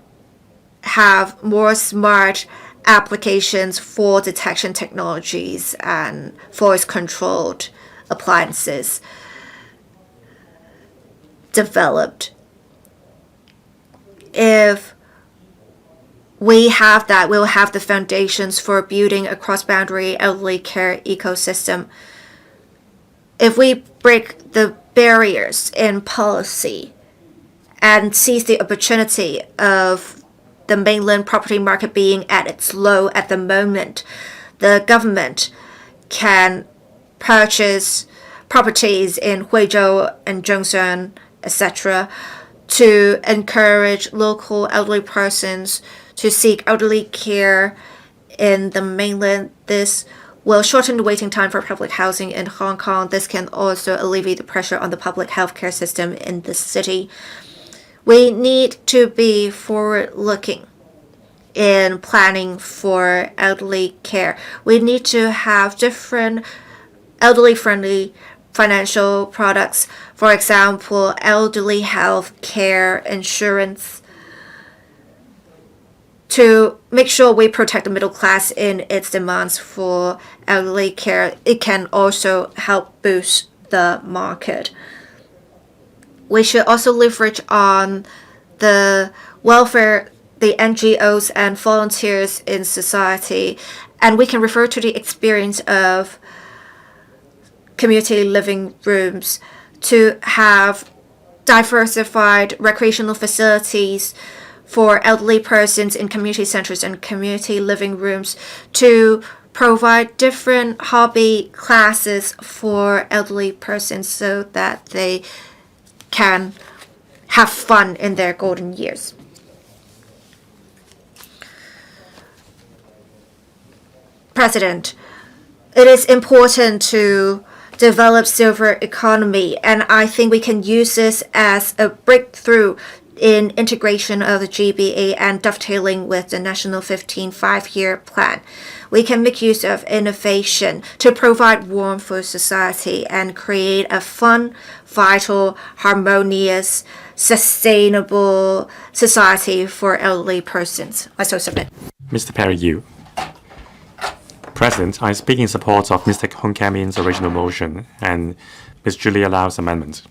have more smart applications for detection technologies and voice-controlled appliances developed. If we have that, we'll have the foundations for building a cross-boundary elderly care ecosystem. If we break the barriers in policy and seize the opportunity of the mainland property market being at its low at the moment, the government can purchase properties in Huizhou and Zhongshan, etc., to encourage local elderly persons to seek elderly care in the mainland. This will shorten the waiting time for public housing in Hong Kong. This can also alleviate the pressure on the public healthcare system in the city. We need to be forward-looking in planning for elderly care. We need to have different elderly-friendly financial products. For example, elderly health care insurance, to make sure we protect the middle class in its demands for elderly care. It can also help boost the market. We should also leverage on the welfare, the NGOs and volunteers in society, and we can refer to the experience of community living rooms to have diversified recreational facilities for elderly persons in community centers and community living rooms, to provide different hobby classes for elderly persons so that they can have fun in their golden years. President, it is important to develop silver economy, and I think we can use this as a breakthrough in integration of the GBA and dovetailing with the National 15 5-year plan. We can make use of innovation to provide warmth for society and create a fun, vital, harmonious, sustainable society for elderly persons. I so submit. Mr. Perry Yu. President, I speak in support of Mr. Hon Kam-in's original motion and Ms. Julia LAU's amendment.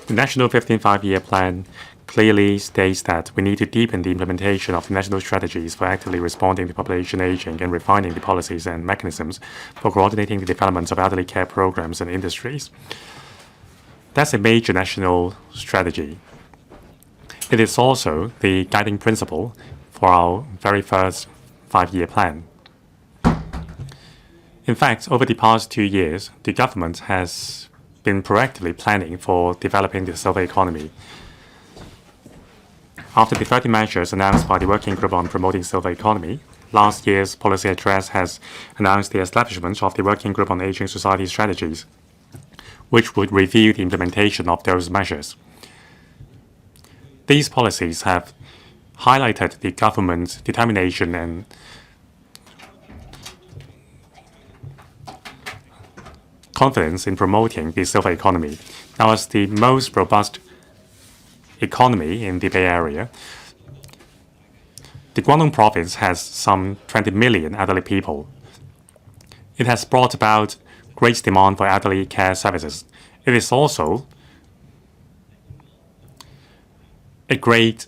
The National 15 5-year plan clearly states that we need to deepen the implementation of national strategies for actively responding to population aging and refining the policies and mechanisms for coordinating the development of elderly care programs and industries. That's a major national strategy. It is also the guiding principle for our very first 5-year plan. In fact, over the past 2 years, the government has been proactively planning for developing the silver economy. After the 30 measures announced by the Working Group on Promoting Silver Economy, last year's policy address has announced the establishment of the Working Group on Aging Society Strategies, which would review the implementation of those measures. These policies have highlighted the government's determination and confidence in promoting the silver economy. Now, as the most robust economy in the Bay Area, the Guangdong province has some 20 million elderly people. It has brought about great demand for elderly care services. It is also a great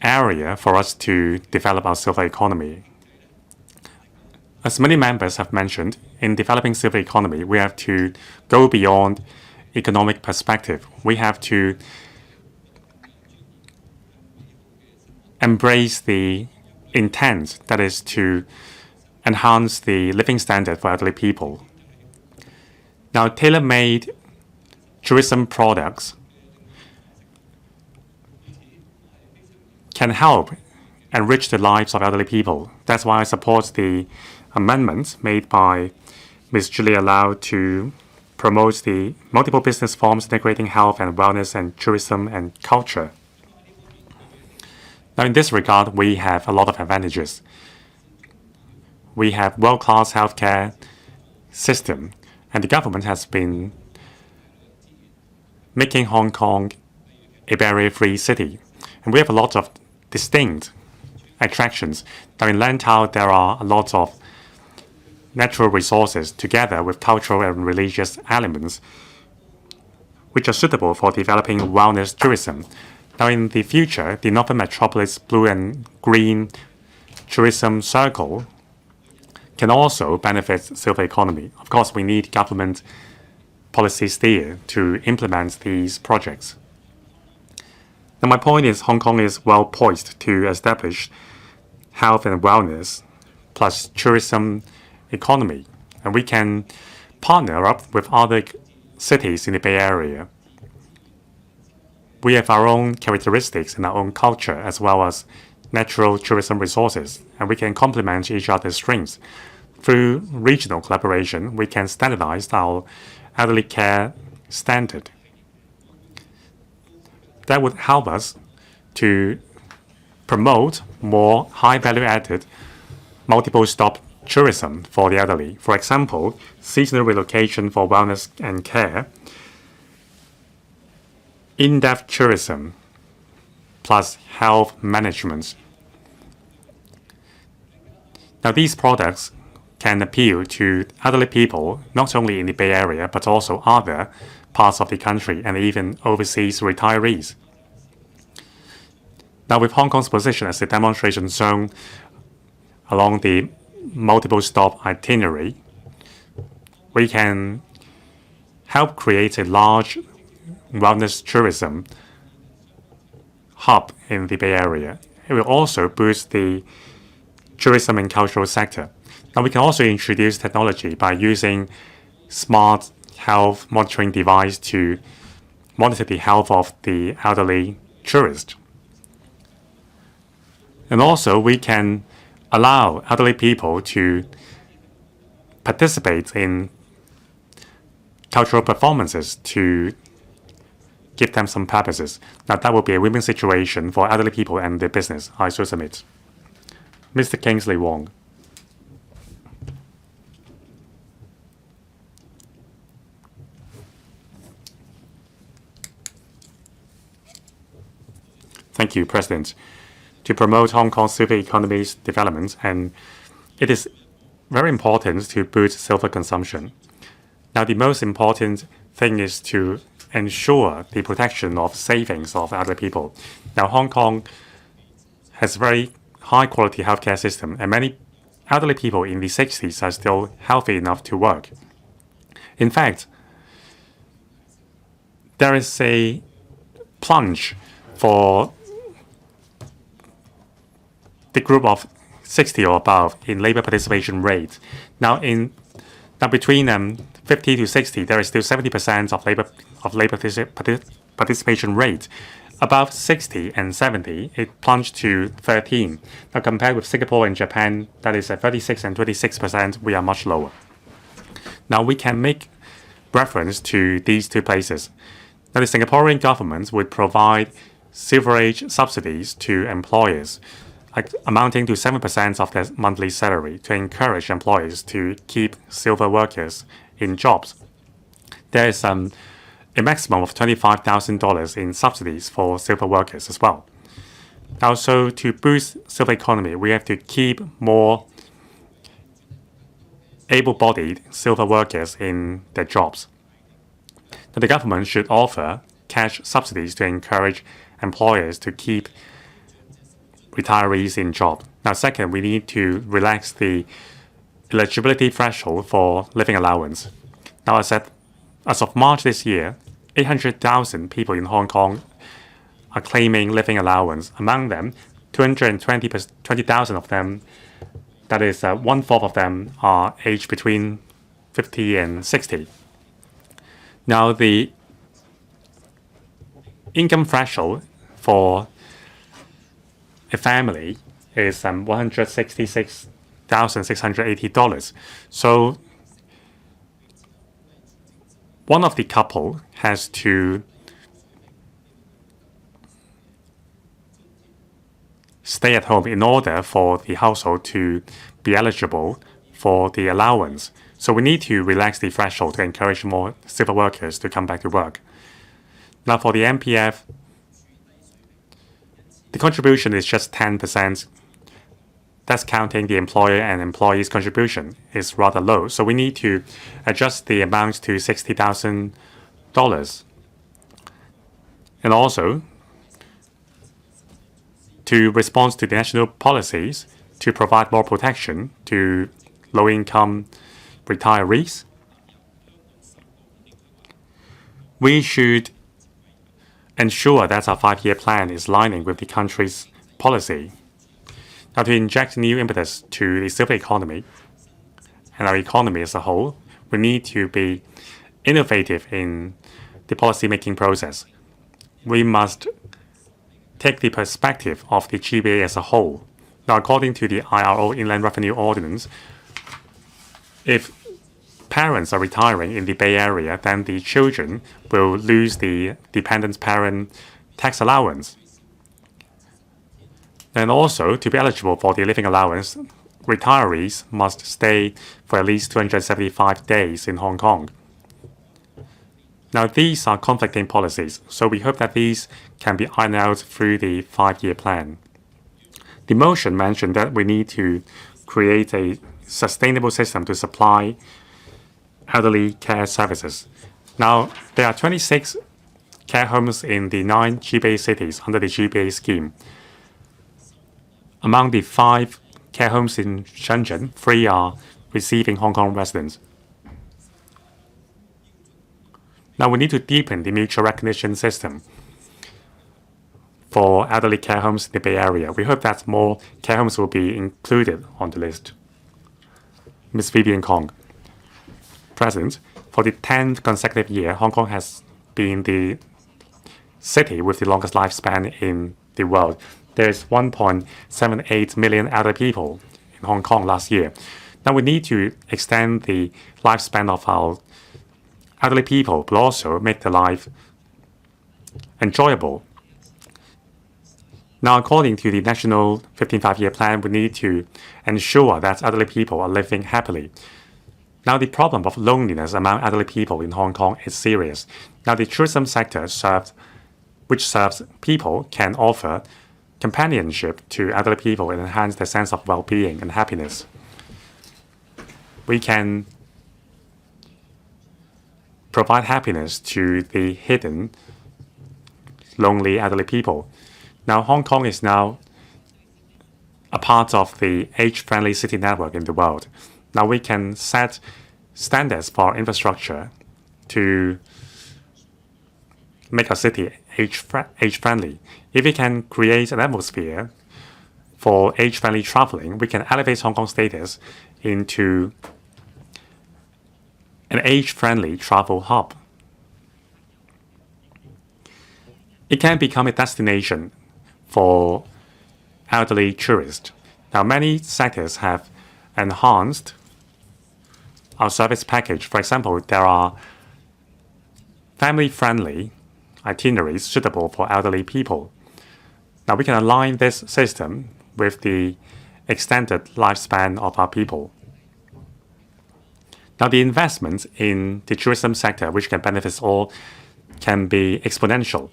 area for us to develop our silver economy. As many members have mentioned, in developing silver economy, we have to go beyond economic perspective. We have to embrace the intent, that is to enhance the living standard for elderly people. Now, tailor-made tourism products can help enrich the lives of elderly people. That's why I support the amendments made by Ms. Julia LAU to promote the multiple business forms integrating health and wellness and tourism and culture. Now, in this regard, we have a lot of advantages. We have world-class healthcare system, and the government has been making Hong Kong a barrier-free city. And we have a lot of distinct attractions. Now, in Lantau, there are a lot of natural resources together with cultural and religious elements which are suitable for developing wellness tourism. Now, in the future, the Northern Metropolis Blue and Green Tourism Circle can also benefit silver economy. Of course, we need government policy steer to implement these projects. Now, my point is Hong Kong is well poised to establish health and wellness plus tourism economy, and we can partner up with other cities in the Bay Area. We have our own characteristics and our own culture as well as natural tourism resources, and we can complement each other's strengths. Through regional collaboration, we can standardize our elderly care standard. That would help us to promote more high value-added multiple-stop tourism for the elderly. For example, seasonal relocation for wellness and care, in-depth tourism, plus health management. Now, these products can appeal to elderly people not only in the Bay Area but also other parts of the country and even overseas retirees. Now, with Hong Kong's position as a demonstration zone along the multiple-stop itinerary, we can help create a large wellness tourism hub in the Bay Area. It will also boost the tourism and cultural sector. Now, we can also introduce technology by using smart health monitoring device to monitor the health of the elderly tourist. And also, we can allow elderly people to participate in cultural performances to give them some purposes. Now, that will be a win-win situation for elderly people and their business. I so submit. Mr. Kingsley Wong. Thank you, President. To promote Hong Kong's silver economy's development, and it is very important to boost silver consumption. Now, the most important thing is to ensure the protection of savings of elderly people. Now, Hong Kong has a very high-quality healthcare system, and many elderly people in the 60s are still healthy enough to work. In fact, there is a plunge for the group of 60 or above in labor participation rate. Now, between 50 to 60, there is still 70% of labor participation rate. Above 60 and 70, it plunged to 13. Now, compared with Singapore and Japan, that is at 36 and 26%, we are much lower. Now, we can make reference to these two places. Now, the Singaporean government would provide Silver Age subsidies to employers, amounting to 7% of their monthly salary, to encourage employers to keep silver workers in jobs. There is a maximum of $25,000 in subsidies for silver workers as well. Also, to boost silver economy, we have to keep more able-bodied silver workers in their jobs. Now, the government should offer cash subsidies to encourage employers to keep retirees in jobs. Now, second, we need to relax the eligibility threshold for living allowance. Now, as of March this year, 800,000 people in Hong Kong are claiming living allowance. Among them, 220,000 of them, that is one-fourth of them, are aged between 50 and 60. Now, the income threshold for a family is $166,680. So one of the couple has to stay at home in order for the household to be eligible for the allowance. So we need to relax the threshold to encourage more civil workers to come back to work. Now, for the MPF, the contribution is just 10%. That's counting the employer and employee's contribution is rather low. So we need to adjust the amount to $60,000. And also, to respond to the national policies to provide more protection to low-income retirees, we should ensure that our 5-year plan is lining with the country's policy. Now, to inject new impetus to the silver economy and our economy as a whole, we need to be innovative in the policy-making process. We must take the perspective of the GBA as a whole. Now, according to the IRO Inland Revenue Ordinance, if parents are retiring in the Bay Area, then the children will lose the dependent parent tax allowance. And also, to be eligible for the living allowance, retirees must stay for at least 275 days in Hong Kong. Now, these are conflicting policies, so we hope that these can be ironed out through the 5-year plan. The motion mentioned that we need to create a sustainable system to supply elderly care services. Now, there are 26 care homes in the 9 GBA cities under the GBA scheme. Among the 5 care homes in Shenzhen, 3 are receiving Hong Kong residents. Now, we need to deepen the mutual recognition system for elderly care homes in the Bay Area. We hope that more care homes will be included on the list. Ms. Vivian Kong. President, for the 10th consecutive year, Hong Kong has been the city with the longest lifespan in the world. There is 1.78 million elderly people in Hong Kong last year. Now, we need to extend the lifespan of our elderly people, but also make their life enjoyable. Now, according to the National 15th Five-Year Plan, we need to ensure that elderly people are living happily. Now, the problem of loneliness among elderly people in Hong Kong is serious. Now, the tourism sector which serves people can offer companionship to elderly people and enhance their sense of well-being and happiness. We can provide happiness to the hidden, lonely elderly people. Now, Hong Kong is now a part of the age-friendly city network in the world. Now we can set standards for infrastructure to make our city age-friendly. If we can create an atmosphere for age-friendly traveling, we can elevate Hong Kong's status into an age-friendly travel hub. It can become a destination for elderly tourists. Now, many sectors have enhanced our service package. For example, there are family-friendly itineraries suitable for elderly people. Now, we can align this system with the extended lifespan of our people. Now, the investment in the tourism sector, which can benefit all, can be exponential.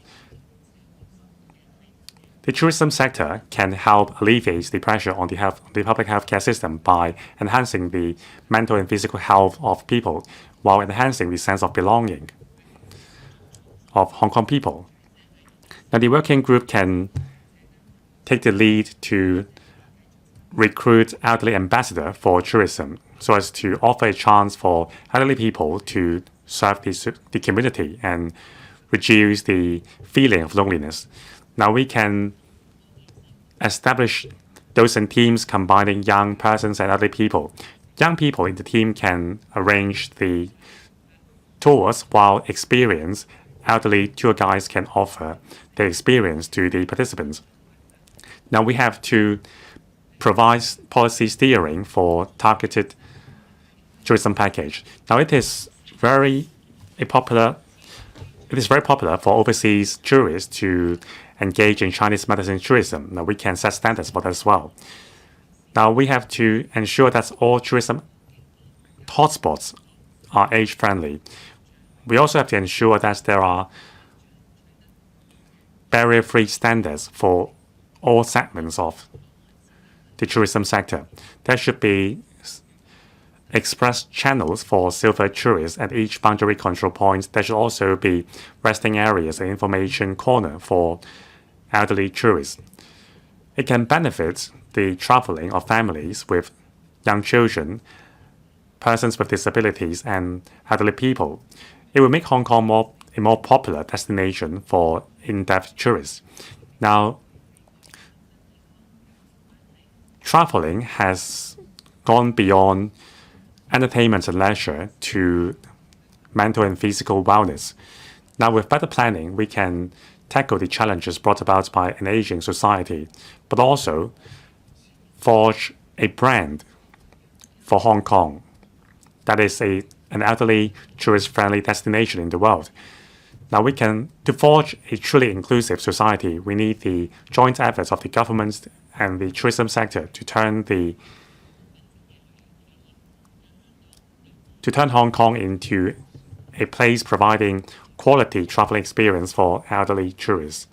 The tourism sector can help alleviate the pressure on the public healthcare system by enhancing the mental and physical health of people while enhancing the sense of belonging of Hong Kong people. Now, the working group can take the lead to recruit elderly ambassador for tourism so as to offer a chance for elderly people to serve the community and reduce the feeling of loneliness. Now we can establish those in teams combining young persons and elderly people. Young people in the team can arrange the tours while experienced elderly tour guides can offer their experience to the participants. Now we have to provide policy steering for targeted tourism package. Now it is very popular for overseas tourists to engage in Chinese medicine tourism. Now we can set standards for that as well. Now we have to ensure that all tourism hotspots are age-friendly. We also have to ensure that there are barrier-free standards for all segments of the tourism sector. There should be express channels for silver tourists at each boundary control point. There should also be resting areas and information corner for elderly tourists. It can benefit the traveling of families with young children, persons with disabilities, and elderly people. It will make Hong Kong a more popular destination for in-depth tourists. Now, traveling has gone beyond entertainment and leisure to mental and physical wellness. Now, with better planning, we can tackle the challenges brought about by an aging society, but also forge a brand for Hong Kong that is an elderly, tourist-friendly destination in the world. Now, to forge a truly inclusive society, we need the joint efforts of the government and the tourism sector to turn Hong Kong into a place providing quality traveling experience for elderly tourists.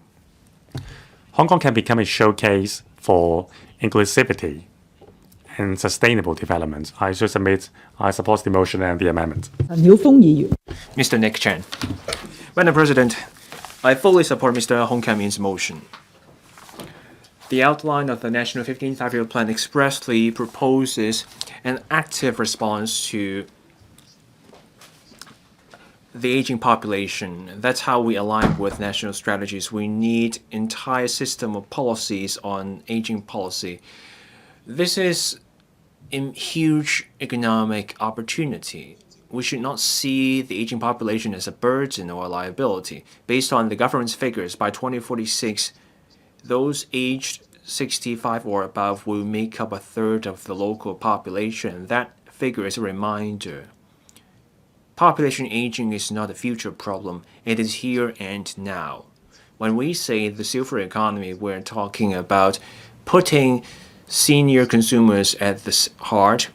Hong Kong can become a showcase for inclusivity and sustainable development. I support the motion and the amendment. Mr. Nick Chen. Madam President, I fully support Mr. Hung Kam-in's motion. The outline of the National 15th Five-Year Plan expressly proposes an active response to the aging population. That's how we align with national strategies. We need entire system of policies on aging policy. This is a huge economic opportunity. We should not see the aging population as a burden or a liability. Based on the government's figures, by 2046, those aged 65 or above will make up a third of the local population. That figure is a reminder. Population aging is not a future problem. It is here and now. When we say the silver economy, we're talking about putting senior consumers at the heart,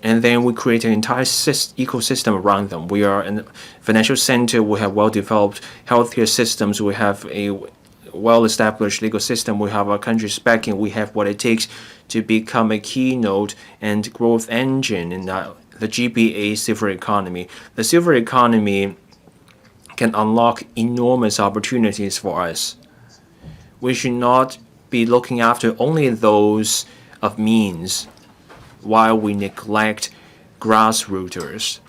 and then we create an entire ecosystem around them. We are a financial center. We have well-developed healthcare systems. We have a well-established legal system. We have our country's backing. We have what it takes to become a keynote and growth engine in the GBA silver economy. The silver economy can unlock enormous opportunities for us. We should not be looking after only those of means while we neglect grassrooters.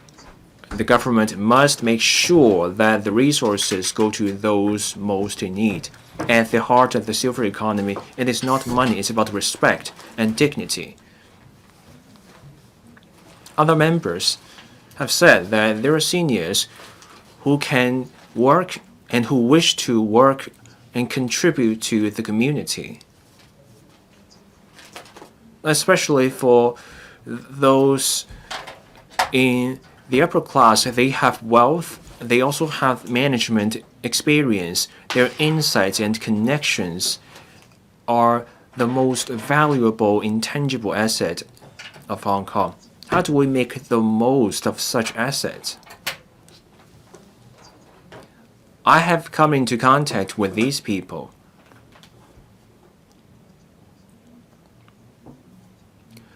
The government must make sure that the resources go to those most in need. At the heart of the silver economy, it is not money, it's about respect and dignity. Other members have said that there are seniors who can work and who wish to work and contribute to the community. Especially for those in the upper class, they have wealth, they also have management experience. Their insights and connections are the most valuable intangible asset of Hong Kong. How do we make the most of such assets? I have come into contact with these people.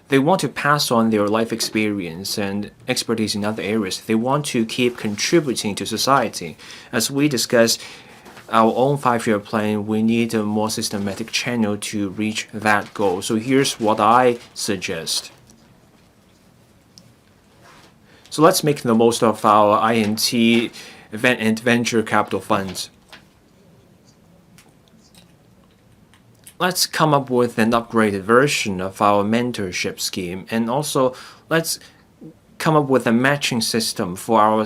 They want to pass on their life experience and expertise in other areas. They want to keep contributing to society. As we discuss our own 5-year plan, we need a more systematic channel to reach that goal. So here's what I suggest. So let's make the most of our INT and venture capital funds. Let's come up with an upgraded version of our mentorship scheme, and also let's come up with a matching system for our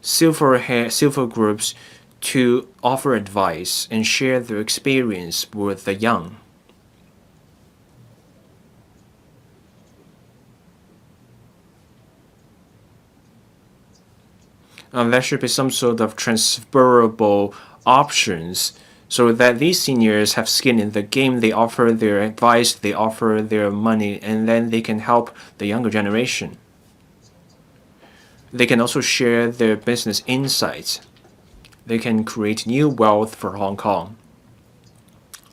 silver groups to offer advice and share their experience with the young. There should be some sort of transferable options so that these seniors have skin in the game. They offer their advice, they offer their money, and then they can help the younger generation. They can also share their business insights. They can create new wealth for Hong Kong.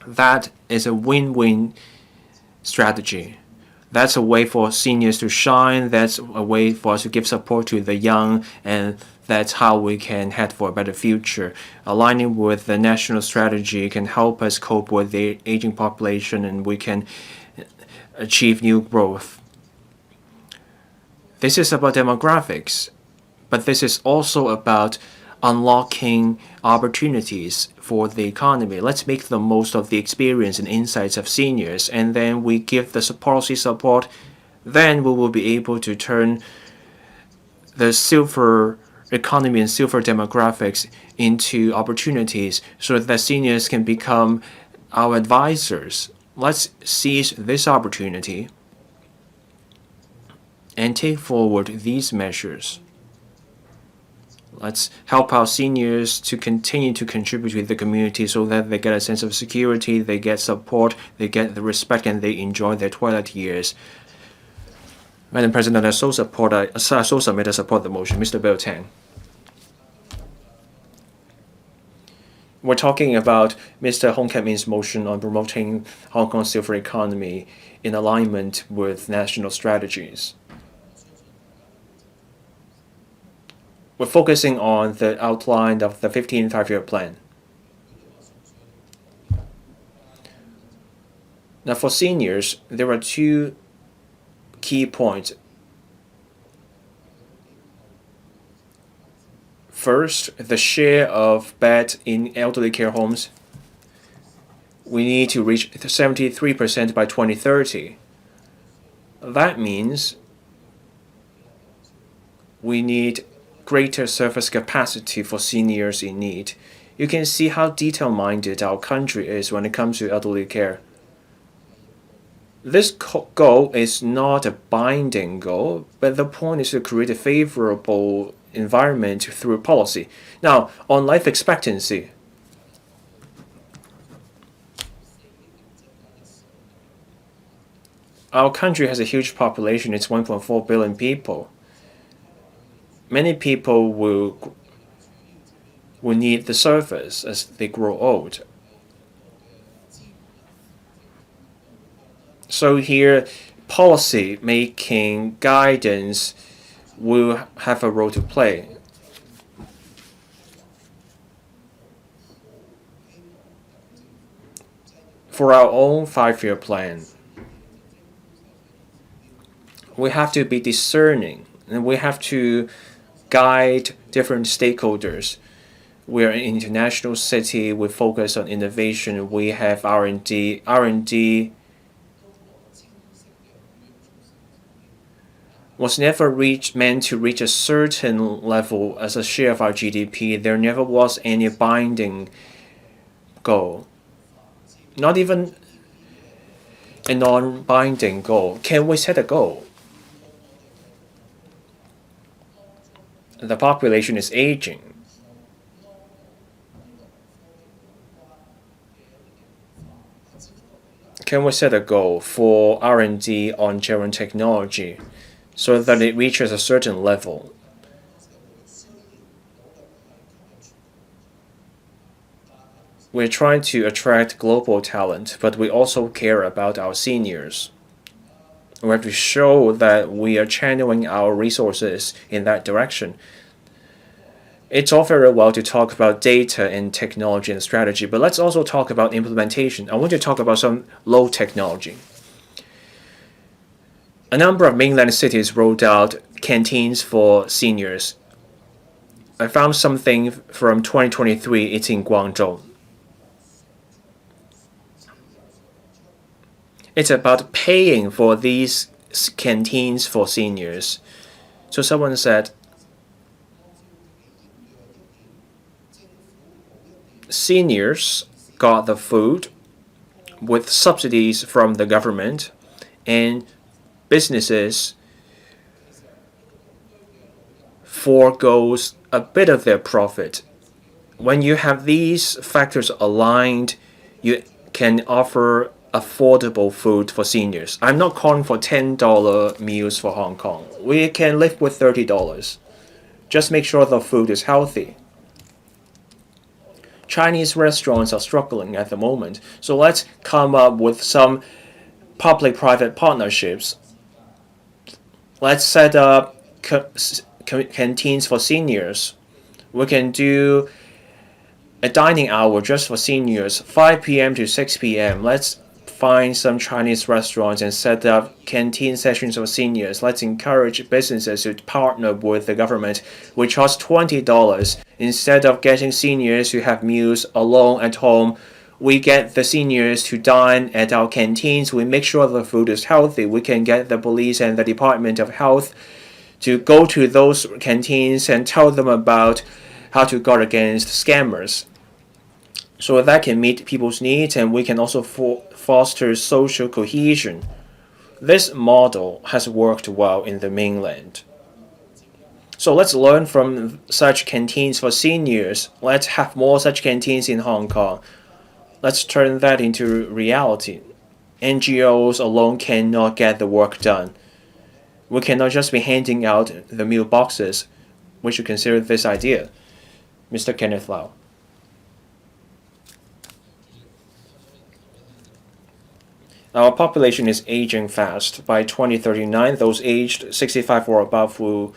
That is a win-win strategy. That's a way for seniors to shine. That's a way for us to give support to the young, and that's how we can head for a better future. Aligning with the national strategy can help us cope with the aging population, and we can achieve new growth. This is about demographics, but this is also about unlocking opportunities for the economy. Let's make the most of the experience and insights of seniors, and then we give the policy support. Then we will be able to turn the silver economy and silver demographics into opportunities so that seniors can become our advisors. Let's seize this opportunity and take forward these measures. Let's help our seniors to continue to contribute to the community so that they get a sense of security, they get support, they get the respect, and they enjoy their twilight years. Madam President, I so submit and support the motion. Mr. Bill Tang. We're talking about Mr. Hung Kam-in's motion on promoting Hong Kong's silver economy in alignment with national strategies. We're focusing on the outline of the 15th five-year plan. Now, for seniors, there are two key points. First, the share of beds in elderly care homes. We need to reach 73% by 2030. That means we need greater service capacity for seniors in need. You can see how detail-minded our country is when it comes to elderly care. This goal is not a binding goal, but the point is to create a favorable environment through policy. Now, on life expectancy, our country has a huge population. It's 1.4 billion people. Many people will need the service as they grow old. So here, policy making guidance will have a role to play. For our own 5-year plan, we have to be discerning, and we have to guide different stakeholders. We are an international city. We focus on innovation. We have R&D. R&D was never meant to reach a certain level as a share of our GDP. There never was any binding goal, not even a non-binding goal. Can we set a goal? The population is aging. Can we set a goal for R&D on German technology so that it reaches a certain level? We're trying to attract global talent, but we also care about our seniors. We have to show that we are channeling our resources in that direction. It's all very well to talk about data and technology and strategy, but let's also talk about implementation. I want to talk about some low technology. A number of mainland cities rolled out canteens for seniors. I found something from 2023. It's in Guangzhou. It's about paying for these canteens for seniors. So someone said, seniors got the food with subsidies from the government, and businesses forgoes a bit of their profit. When you have these factors aligned, you can offer affordable food for seniors. I'm not calling for $10 meals for Hong Kong. We can live with $30. Just make sure the food is healthy. Chinese restaurants are struggling at the moment, so let's come up with some public-private partnerships. Let's set up canteens for seniors. We can do a dining hour just for seniors, 5 p.m. to 6 p.m. Let's find some Chinese restaurants and set up canteen sessions for seniors. Let's encourage businesses to partner with the government. We charge $20. Instead of getting seniors to have meals alone at home, we get the seniors to dine at our canteens. We make sure the food is healthy. We can get the police and the Department of Health to go to those canteens and tell them about how to guard against scammers. So that can meet people's needs, and we can also foster social cohesion. This model has worked well in the mainland. So let's learn from such canteens for seniors. Let's have more such canteens in Hong Kong. Let's turn that into reality. NGOs alone cannot get the work done. We cannot just be handing out the meal boxes. We should consider this idea. Mr. Kenneth Lau. Our population is aging fast. By 2039, those aged 65 or above will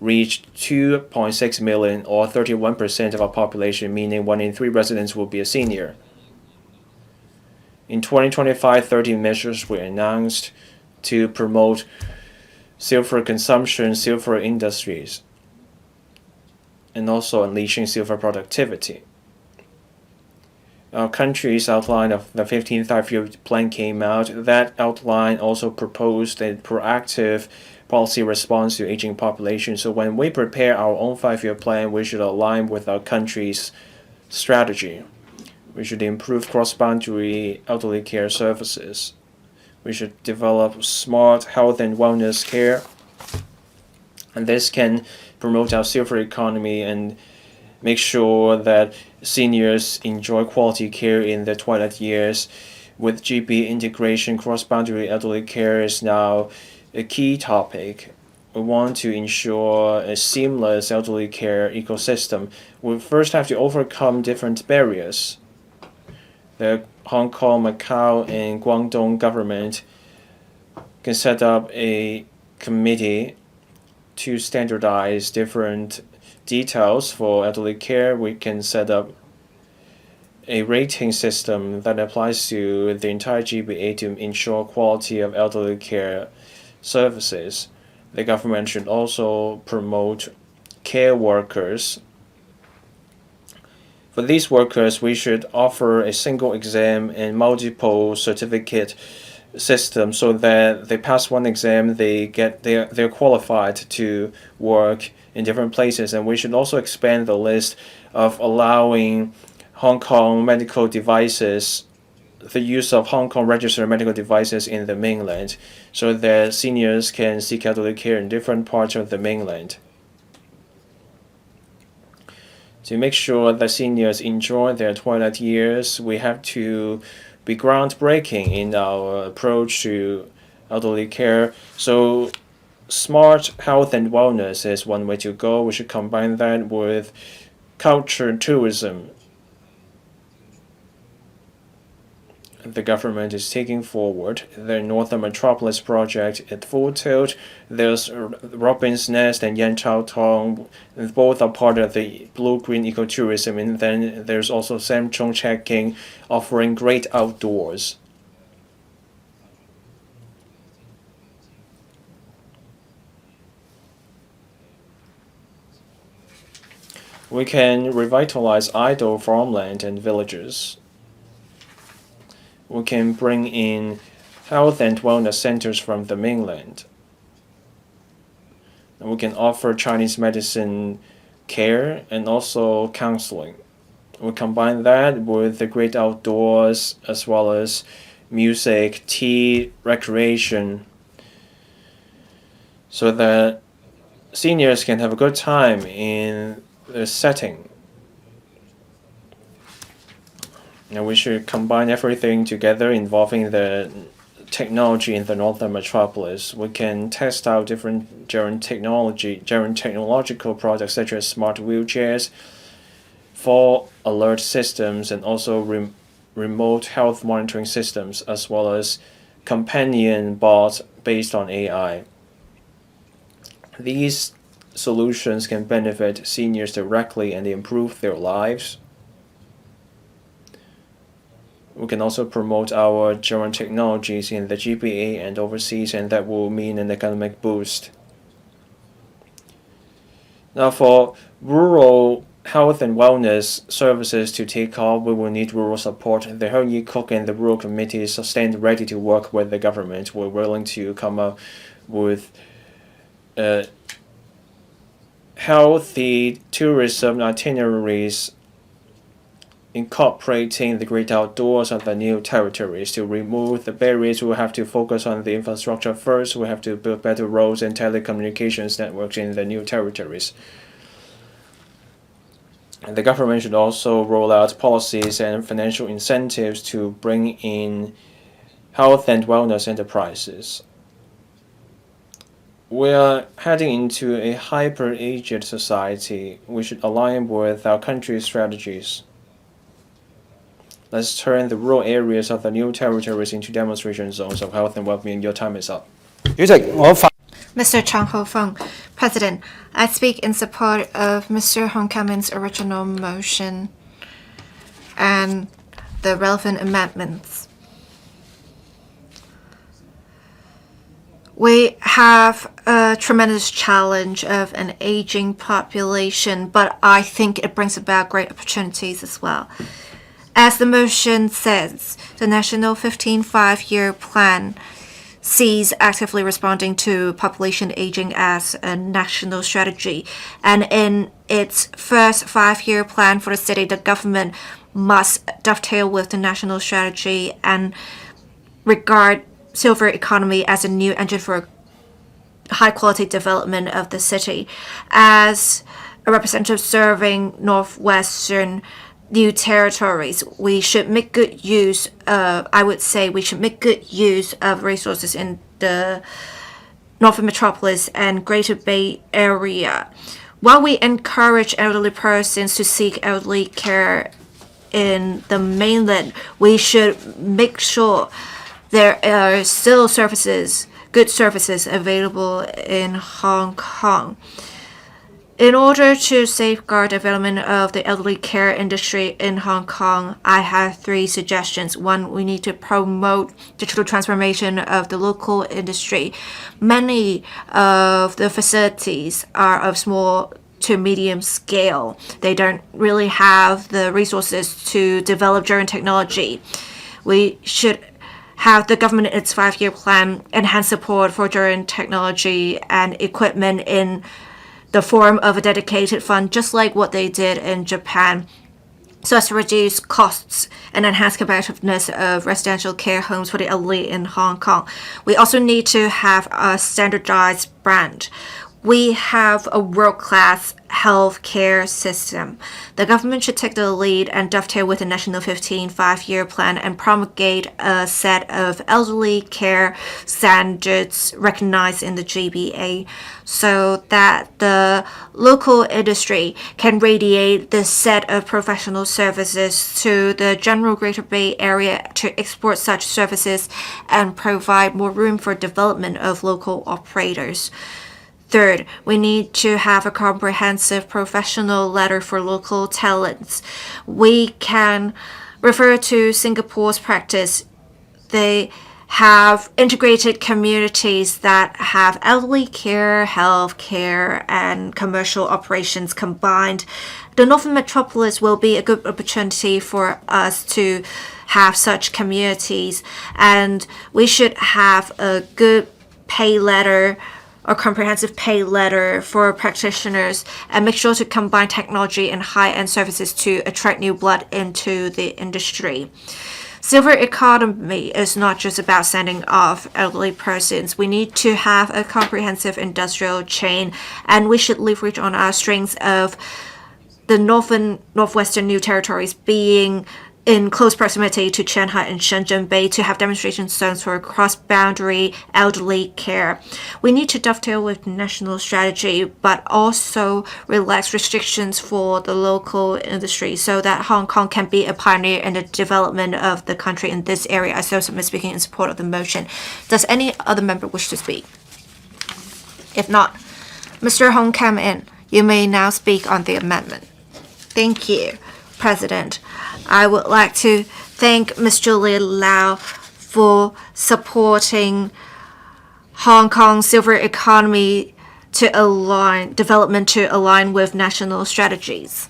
reach 2.6 million, or 31% of our population, meaning 1 in 3 residents will be a senior. In 2025, 30 measures were announced to promote silver consumption, silver industries, and also unleashing silver productivity. Our country's outline of the 15th five-year plan came out. That outline also proposed a proactive policy response to aging population. So when we prepare our own 5-year plan, we should align with our country's strategy. We should improve cross-boundary elderly care services. We should develop smart health and wellness care. And this can promote our silver economy and make sure that seniors enjoy quality care in their twilight years. With GB integration, cross-boundary elderly care is now a key topic. We want to ensure a seamless elderly care ecosystem. We first have to overcome different barriers. The Hong Kong, Macau, and Guangdong government can set up a committee to standardize different details for elderly care. We can set up a rating system that applies to the entire GBA to ensure quality of elderly care services. The government should also promote care workers. For these workers, we should offer a single exam and multiple certificate system so that they pass one exam, they're qualified to work in different places. And we should also expand the list of allowing Hong Kong medical devices, the use of Hong Kong registered medical devices in the mainland, so that seniors can seek elderly care in different parts of the mainland. To make sure that seniors enjoy their twilight years, we have to be groundbreaking in our approach to elderly care. So smart health and wellness is one way to go. We should combine that with culture and tourism. The government is taking forward the Northern Metropolis project at full tilt. There's Robin's Nest and Yan Chao Tong, both are part of the blue-green ecotourism, and then there's also Sam Chung Checking, offering great outdoors. We can revitalize idle farmland and villages. We can bring in health and wellness centers from the mainland. And we can offer Chinese medicine care and also counseling. We combine that with the great outdoors as well as music, tea, recreation, so that seniors can have a good time in the setting. And we should combine everything together involving the technology in the Northern Metropolis. We can test out different technological products such as smart wheelchairs, fall alert systems, and also remote health monitoring systems, as well as companion bots based on AI. These solutions can benefit seniors directly and improve their lives. We can also promote our German technologies in the GBA and overseas, and that will mean an economic boost. Now, for rural health and wellness services to take off, we will need rural support. The Hon Cook and the rural committees stand ready to work with the government. We're willing to come up with healthy tourism itineraries incorporating the great outdoors of the new territories. To remove the barriers, we have to focus on the infrastructure first. We have to build better roads and telecommunications networks in the new territories. And the government should also roll out policies and financial incentives to bring in health and wellness enterprises. We are heading into a hyper-aged society. We should align with our country's strategies. Let's turn the rural areas of the new territories into demonstration zones of health and well-being. Your time is up. Mr. Chang Ho-feng, President, I speak in support of Mr. Hung Kam-in's original motion and the relevant amendments. We have a tremendous challenge of an aging population, but I think it brings about great opportunities as well. As the motion says, the National 15 5-year plan sees actively responding to population aging as a national strategy. And in its first 5-year plan for the city, the government must dovetail with the national strategy and regard silver economy as a new engine for high-quality development of the city. As a representative serving Northwestern new territories, we should make good use of, resources in the Northern Metropolis and Greater Bay Area. While we encourage elderly persons to seek elderly care in the mainland, we should make sure there are still good services available in Hong Kong. In order to safeguard development of the elderly care industry in Hong Kong, I have 3 suggestions. 1, we need to promote digital transformation of the local industry. Many of the facilities are of small to medium scale. They don't really have the resources to develop German technology. We should have the government in its 5-year plan enhance support for German technology and equipment in the form of a dedicated fund, just like what they did in Japan, so as to reduce costs and enhance competitiveness of residential care homes for the elderly in Hong Kong. We also need to have a standardized brand. We have a world-class healthcare system. The government should take the lead and dovetail with the National 15 5-year plan and promulgate a set of elderly care standards recognized in the GBA so that the local industry can radiate this set of professional services to the general Greater Bay Area to export such services and provide more room for development of local operators. 3rd, we need to have a comprehensive professional ladder for local talents. We can refer to Singapore's practice. They have integrated communities that have elderly care, health care, and commercial operations combined. The Northern Metropolis will be a good opportunity for us to have such communities, and we should have a good pay ladder or comprehensive pay letter for practitioners and make sure to combine technology and high-end services to attract new blood into the industry. Silver economy is not just about sending off elderly persons. We need to have a comprehensive industrial chain, and we should leverage on our strengths of the northwestern new territories being in close proximity to Shanghai and Shenzhen Bay to have demonstration zones for cross-boundary elderly care. We need to dovetail with national strategy, but also relax restrictions for the local industry so that Hong Kong can be a pioneer in the development of the country in this area. I also am speaking in support of the motion. Does any other member wish to speak? If not, Mr. Hung Kam-in, you may now speak on the amendment. Thank you, President. I would like to thank Ms. Julia LAU for supporting Hong Kong's silver economy development to align with national strategies.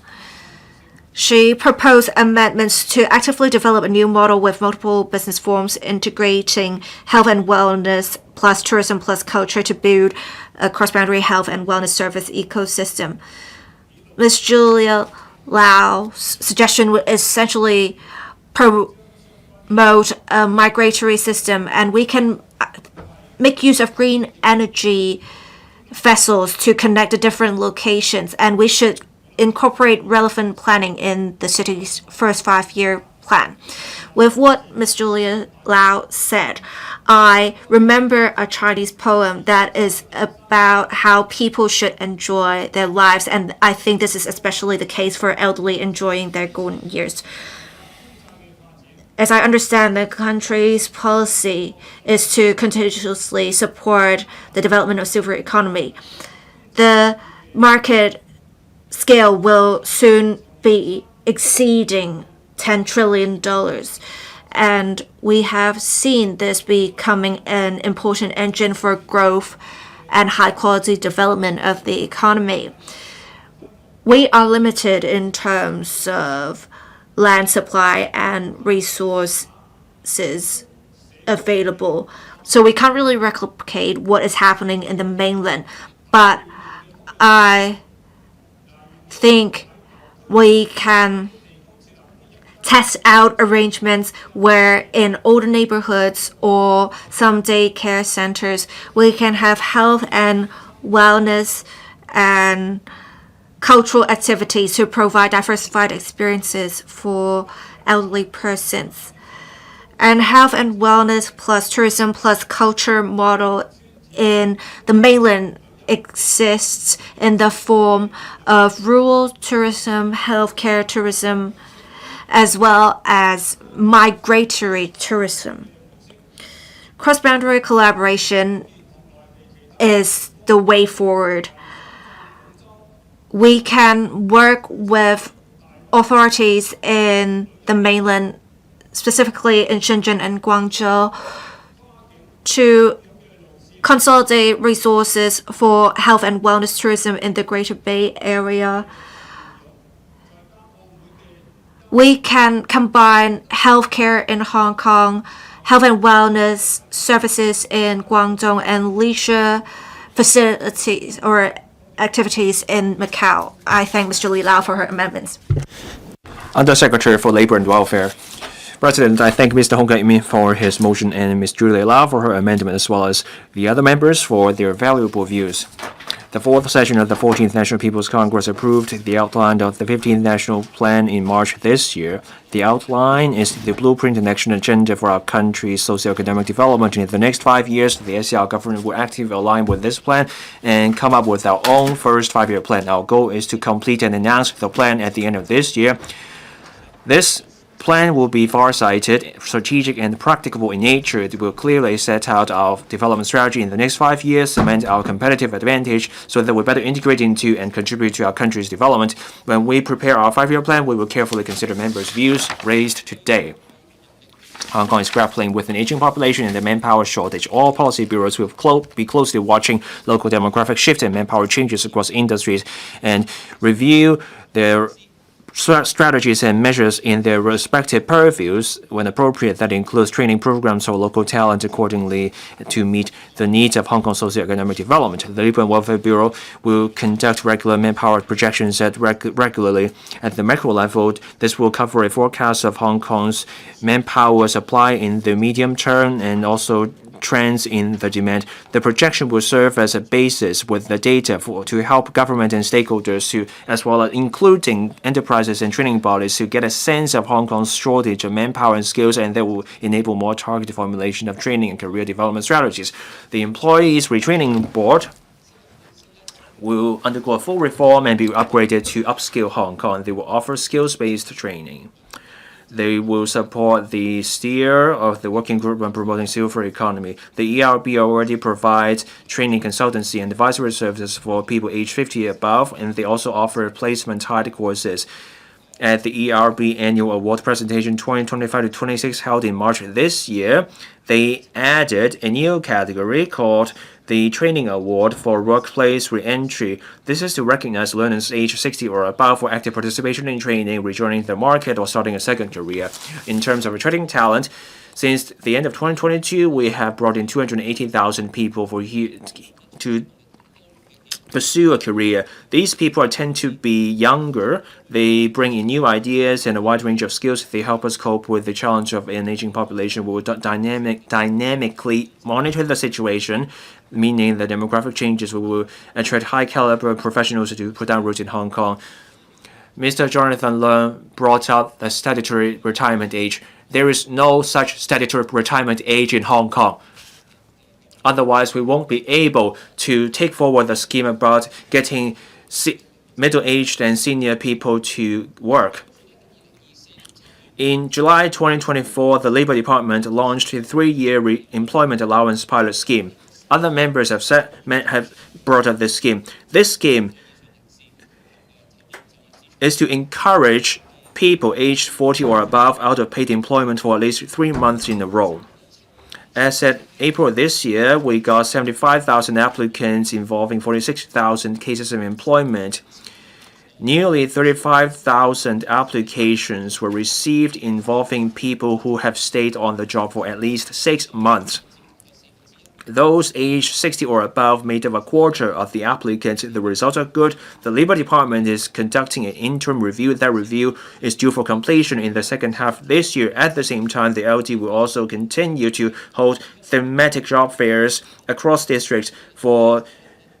She proposed amendments to actively develop a new model with multiple business forms integrating health and wellness plus tourism plus culture to build a cross-boundary health and wellness service ecosystem. Ms. Julia LAU's suggestion would essentially promote a migratory system, and we can make use of green energy vessels to connect the different locations, and we should incorporate relevant planning in the city's first 5-year plan. With what Ms. Julia LAU said, I remember a Chinese poem that is about how people should enjoy their lives, and I think this is especially the case for elderly enjoying their golden years. As I understand, the country's policy is to continuously support the development of silver economy. The market scale will soon be exceeding $10 trillion. And we have seen this becoming an important engine for growth and high-quality development of the economy. We are limited in terms of land supply and resources available, so we can't really replicate what is happening in the mainland. But I think we can test out arrangements where in older neighborhoods or some daycare centers, we can have health and wellness and cultural activities to provide diversified experiences for elderly persons. And health and wellness plus tourism plus culture model in the mainland exists in the form of rural tourism, healthcare tourism, as well as migratory tourism. Cross-boundary collaboration is the way forward. we can work with authorities in the mainland, specifically in Shenzhen and Guangzhou, to consolidate resources for health and wellness tourism in the Greater Bay Area. We can combine healthcare in Hong Kong, health and wellness services in Guangdong, and leisure facilities or activities in Macau. I thank Ms. Julia LAU for her amendments. Undersecretary for Labor and Welfare. President, I thank Mr. Hung Kam-in for his motion and Ms. Julia LAU for her amendment, as well as the other members for their valuable views. The fourth session of the 14th National People's Congress approved the outline of the 15th National Plan in March this year. The outline is the blueprint and action agenda for our country's socio-economic development. In the next 5 years, the SCR government will actively align with this plan and come up with our own first 5-year plan. Our goal is to complete and announce the plan at the end of this year. This plan will be far-sighted, strategic, and practicable in nature. It will clearly set out our development strategy in the next 5 years, cement our competitive advantage so that we better integrate into and contribute to our country's development. When we prepare our 5-year plan, we will carefully consider members' views raised today. Hong Kong is grappling with an aging population and a manpower shortage. All policy bureaus will be closely watching local demographic shift and manpower changes across industries and review their strategies and measures in their respective purviews when appropriate. That includes training programs for local talent accordingly to meet the needs of Hong Kong's socio-economic development. The Labor and Welfare Bureau will conduct regular manpower projections regularly at the macro level. This will cover a forecast of Hong Kong's manpower supply in the medium term and also trends in the demand. The projection will serve as a basis with the data to help government and stakeholders to, as well as including enterprises and training bodies, to get a sense of Hong Kong's shortage of manpower and skills, and that will enable more targeted formulation of training and career development strategies. The Employees Retraining Board will undergo a full reform and be upgraded to upskill Hong Kong. They will offer skills-based training. They will support the steer of the working group on promoting silver economy. The ERB already provides training consultancy and advisory services for people aged 50 above, and they also offer placement-tied courses. At the ERB Annual Award Presentation 2025-26 held in March this year, they added a new category called the Training Award for Workplace Re-entry. This is to recognize learners aged 60 or above for active participation in training, rejoining the market, or starting a second career. In terms of attracting talent, since the end of 2022, we have brought in 280,000 people to pursue a career. These people tend to be younger. They bring in new ideas and a wide range of skills. They help us cope with the challenge of an aging population. We will dynamically monitor the situation, meaning the demographic changes. We will attract high-caliber professionals to put down roots in Hong Kong. Mr. Jonathan Leung brought up the statutory retirement age. There is no such statutory retirement age in Hong Kong. Otherwise, we won't be able to take forward the scheme about getting middle-aged and senior people to work. In July 2024, the Labor Department launched a 3-year employment allowance pilot scheme. Other members have brought up this scheme. This scheme is to encourage people aged 40 or above out of paid employment for at least 3 months in a row. As at April this year, we got 75,000 applicants involving 46,000 cases of employment. Nearly 35,000 applications were received involving people who have stayed on the job for at least 6 months. Those aged 60 or above made up a quarter of the applicants. The results are good. The Labor Department is conducting an interim review. That review is due for completion in the second half this year. At the same time, the LD will also continue to hold thematic job fairs across districts for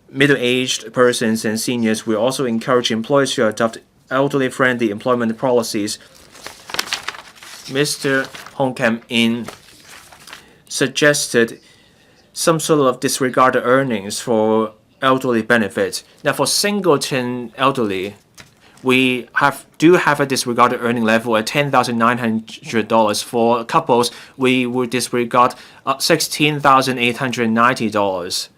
middle-aged persons and seniors. We also encourage employers to adopt elderly-friendly employment policies. Mr. Hung Kam-in suggested some sort of disregarded earnings for elderly benefits. Now, for singleton elderly, we do have a disregarded earning level at $10,900. For couples, we would disregard $16,890.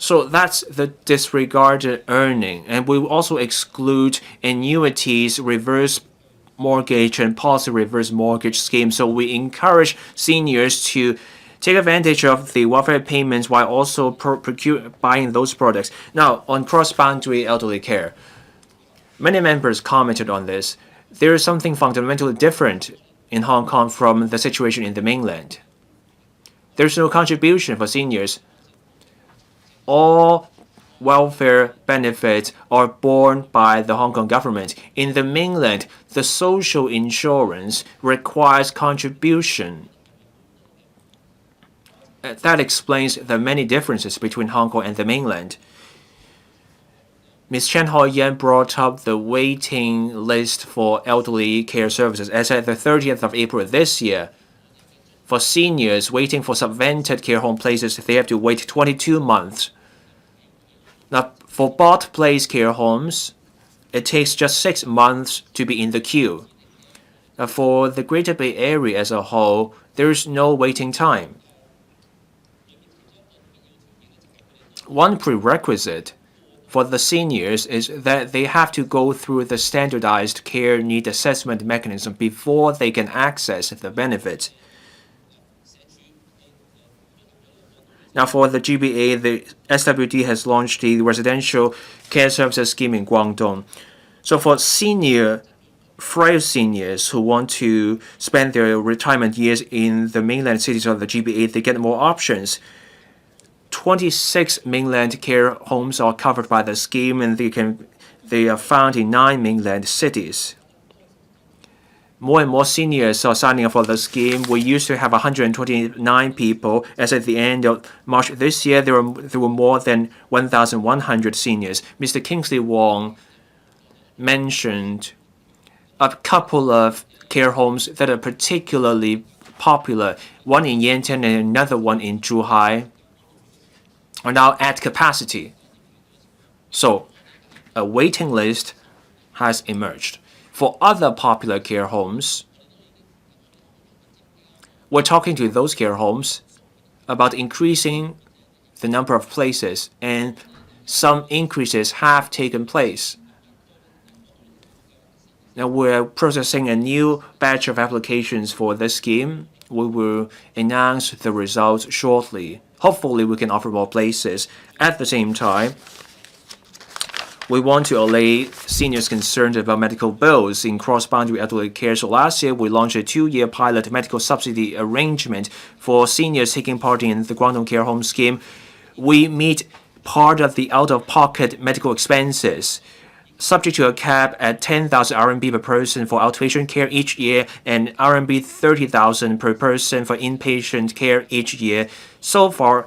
So that's the disregarded earning. And we will also exclude annuities, reverse mortgage, and policy reverse mortgage schemes. So we encourage seniors to take advantage of the welfare payments while also buying those products. Now, on cross-boundary elderly care, many members commented on this. There is something fundamentally different in Hong Kong from the situation in the mainland. There's no contribution for seniors. All welfare benefits are borne by the Hong Kong government. In the mainland, the social insurance requires contribution. That explains the many differences between Hong Kong and the mainland. Ms. Chen Hao-yan brought up the waiting list for elderly care services. As at the 30th of April this year, for seniors waiting for subvented care home places, they have to wait 22 months. Now, for bought place care homes, it takes just 6 months to be in the queue. Now, for the Greater Bay Area as a whole, there is no waiting time. One prerequisite for the seniors is that they have to go through the standardized care need assessment mechanism before they can access the benefits. Now, for the GBA, the SWD has launched the residential care services scheme in Guangdong. So for frail seniors who want to spend their retirement years in the mainland cities of the GBA, they get more options. 26 mainland care homes are covered by the scheme, and they are found in 9 mainland cities. More and more seniors are signing up for the scheme. We used to have 129 people. As at the end of March this year, there were more than 1,100 seniors. Mr. Kingsley Wong mentioned a couple of care homes that are particularly popular. One in Yantian and another one in Zhuhai are now at capacity. So a waiting list has emerged. For other popular care homes, we're talking to those care homes about increasing the number of places, and some increases have taken place. Now we're processing a new batch of applications for this scheme. We will announce the results shortly. Hopefully, we can offer more places. At the same time, we want to allay seniors concerned about medical bills in cross-boundary elderly care. So last year, we launched a 2-year pilot medical subsidy arrangement for seniors taking part in the Guangdong Care Home Scheme. We meet part of the out-of-pocket medical expenses, subject to a cap at 10,000 RMB per person for outpatient care each year and RMB 30,000 per person for inpatient care each year. So far,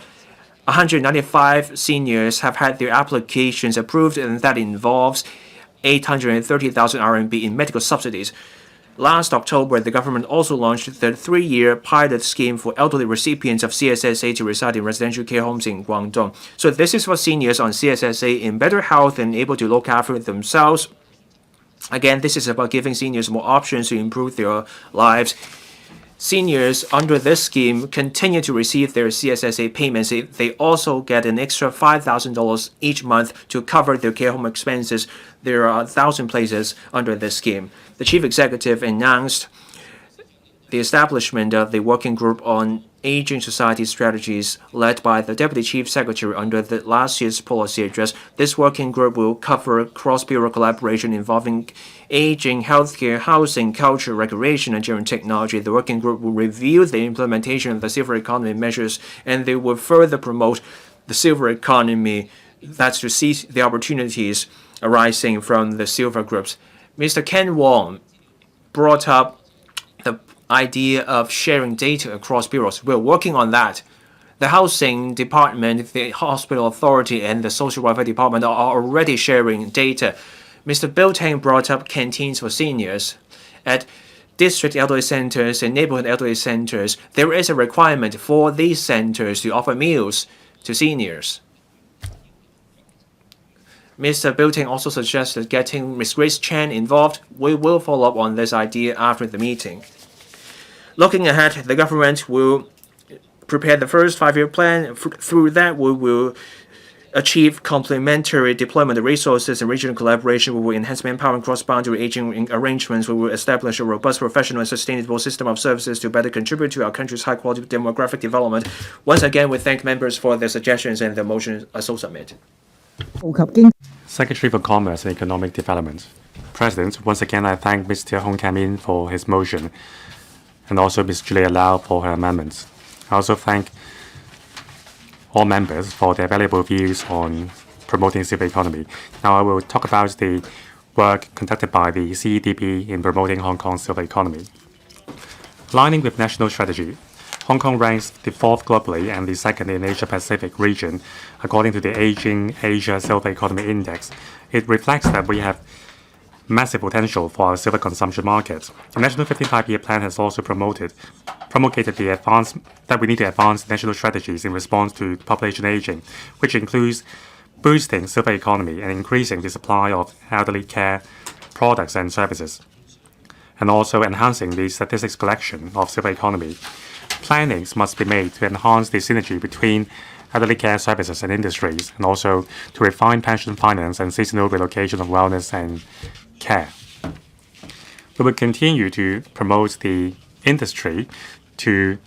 195 seniors have had their applications approved, and that involves 830,000 RMB in medical subsidies. Last October, the government also launched the 3-year pilot scheme for elderly recipients of CSSA to reside in residential care homes in Guangdong. So this is for seniors on CSSA in better health and able to look after themselves. Again, this is about giving seniors more options to improve their lives. Seniors under this scheme continue to receive their CSSA payments. They also get an extra $5,000 each month to cover their care home expenses. There are 1,000 places under this scheme. The chief executive announced the establishment of the working group on aging society strategies led by the deputy chief secretary under the last year's policy address. This working group will cover cross-bureau collaboration involving aging, healthcare, housing, culture, recreation, and engineering technology. The working group will review the implementation of the silver economy measures, and they will further promote the silver economy. That's to seize the opportunities arising from the silver groups. Mr. Ken Wong brought up the idea of sharing data across bureaus. We're working on that. The housing department, the hospital authority, and the social welfare department are already sharing data. Mr. Bill Tang brought up canteens for seniors. At district elderly centers and neighborhood elderly centers, there is a requirement for these centers to offer meals to seniors. Mr. Bill Tang also suggested getting Ms. Grace Chan involved. We will follow up on this idea after the meeting. Looking ahead, the government will prepare the first 5-year plan. Through that, we will achieve complementary deployment of resources and regional collaboration. We will enhance manpower and cross-boundary aging arrangements. We will establish a robust, professional, and sustainable system of services to better contribute to our country's high-quality demographic development. Once again, we thank members for their suggestions and the motion so submitted. Secretary for Commerce and Economic Development. President, once again, I thank Mr. Hung Kam-in for his motion and also Ms. Julia LAU for her amendments. I also thank all members for their valuable views on promoting silver economy. Now I will talk about the work conducted by the CEDB in promoting Hong Kong's silver economy. Aligning with national strategy, Hong Kong ranks the 4th globally and the 2nd in Asia-Pacific region, according to the Aging Asia Silver Economy Index. It reflects that we have massive potential for our silver consumption market. The National 15th Five-Year Plan has also promulgated that we need to advance national strategies in response to population aging, which includes boosting silver economy and increasing the supply of elderly care products and services, and also enhancing the statistics collection of silver economy. Plannings must be made to enhance the synergy between elderly care services and industries, and also to refine pension finance and seasonal relocation of wellness and care. We will continue to promote the industry to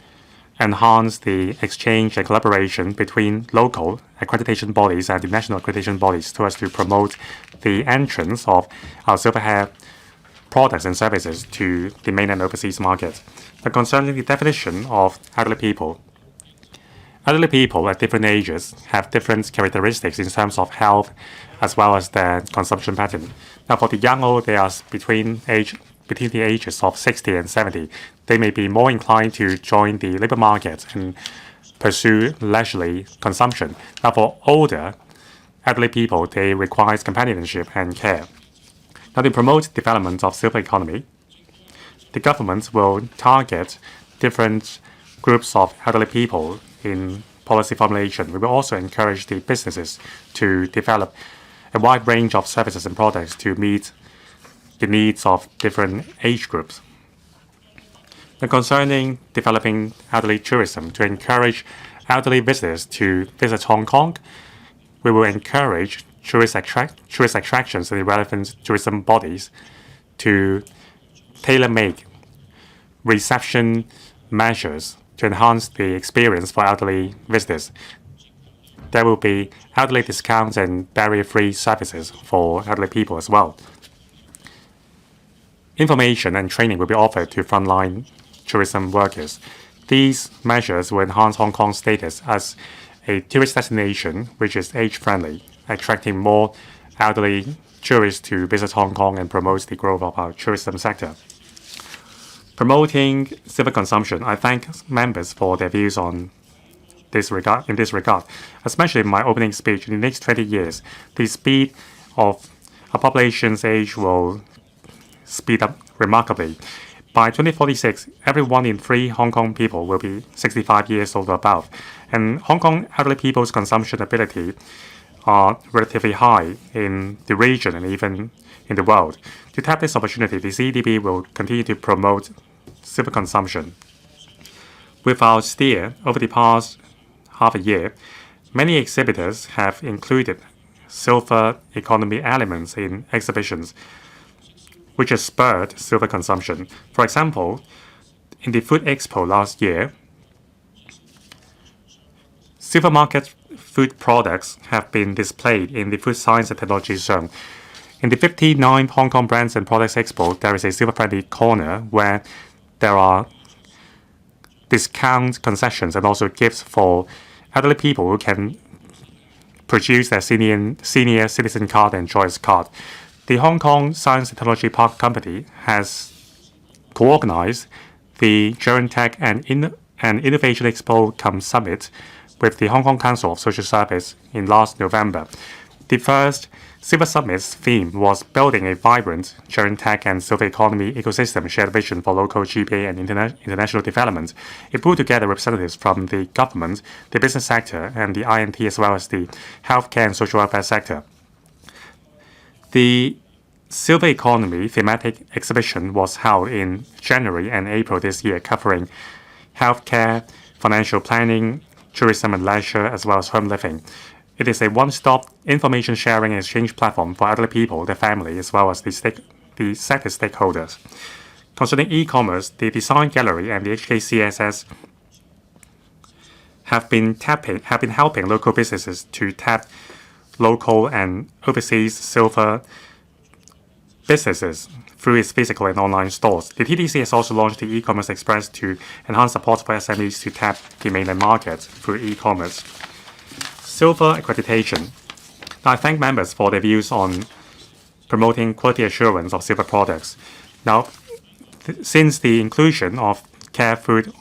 enhance the exchange and collaboration between local accreditation bodies and the national accreditation bodies so as to promote the entrance of our silver hair products and services to the mainland overseas market. But concerning the definition of elderly people at different ages have different characteristics in terms of health as well as their consumption pattern. Now, for the young old, they are between the ages of 60 and 70. They may be more inclined to join the labor market and pursue leisurely consumption. Now, for older elderly people, they require companionship and care. Now, to promote development of silver economy, the government will target different groups of elderly people in policy formulation. We will also encourage the businesses to develop a wide range of services and products to meet the needs of different age groups. And concerning developing elderly tourism, to encourage elderly visitors to visit Hong Kong, we will encourage tourist attractions and the relevant tourism bodies to tailor-make reception measures to enhance the experience for elderly visitors. There will be elderly discounts and barrier-free services for elderly people as well. Information and training will be offered to frontline tourism workers. These measures will enhance Hong Kong's status as a tourist destination which is age-friendly, attracting more elderly tourists to visit Hong Kong and promotes the growth of our tourism sector. Promoting silver consumption, I thank members for their views in this regard. As mentioned in my opening speech, in the next 20 years, the speed of our population's age will speed up remarkably. By 2046, every 1 in 3 Hong Kong people will be 65 years old or above, and Hong Kong elderly people's consumption ability are relatively high in the region and even in the world. To tap this opportunity, the CEDB will continue to promote silver consumption. With our steer over the past half a year, many exhibitors have included silver economy elements in exhibitions, which has spurred silver consumption. For example, in the Food Expo last year, silver market food products have been displayed in the Food Science and Technology Zone. In the 59th Hong Kong Brands and Products Expo, there is a silver-friendly corner where there are discount concessions and also gifts for elderly people who can produce their senior citizen card and choice card. The Hong Kong Science and Technology Park Company has co-organized the Gerentech and Innovation Expo cum Summit with the Hong Kong Council of Social Service in last November. The first Silver Summit's theme was building a vibrant Gerentech and silver economy ecosystem shared vision for local GPA and international development. It pulled together representatives from the government, the business sector, and the INT, as well as the healthcare and social welfare sector. The Silver Economy thematic exhibition was held in January and April this year, covering healthcare, financial planning, tourism and leisure, as well as home living. It is a one-stop information sharing and exchange platform for elderly people, their family, as well as the sector stakeholders. Concerning e-commerce, the Design Gallery and the HK CSS have been helping local businesses to tap local and overseas silver businesses through its physical and online stores. The TDC has also launched the e-commerce express to enhance support for SMEs to tap the mainland market through e-commerce. Silver accreditation. Now, I thank members for their views on promoting quality assurance of silver products. Now, since the inclusion of Care Food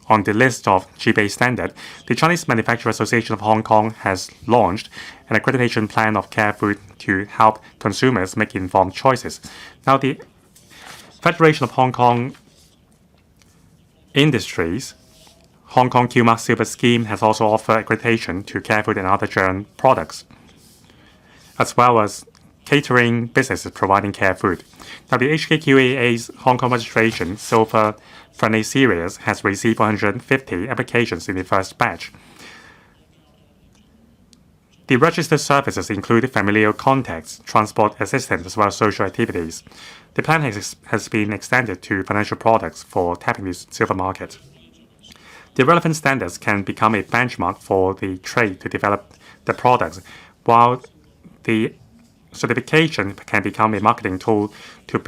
on the list of GBA standard, the Chinese Manufacturer Association of Hong Kong has launched an accreditation plan of Care Food to help consumers make informed choices. Now, the Federation of Hong Kong Industries Hong Kong Q-Mark Silver Scheme has also offered accreditation to Care Food and other German products, as well as catering businesses providing Care Food. Now, the HKQAA's Hong Kong registration Silver Friendly Series has received 150 applications in the first batch. The registered services include familial contacts, transport assistance, as well as social activities. The plan has been extended to financial products for tapping the silver market. The relevant standards can become a benchmark for the trade to develop the products, while the certification can become a marketing tool to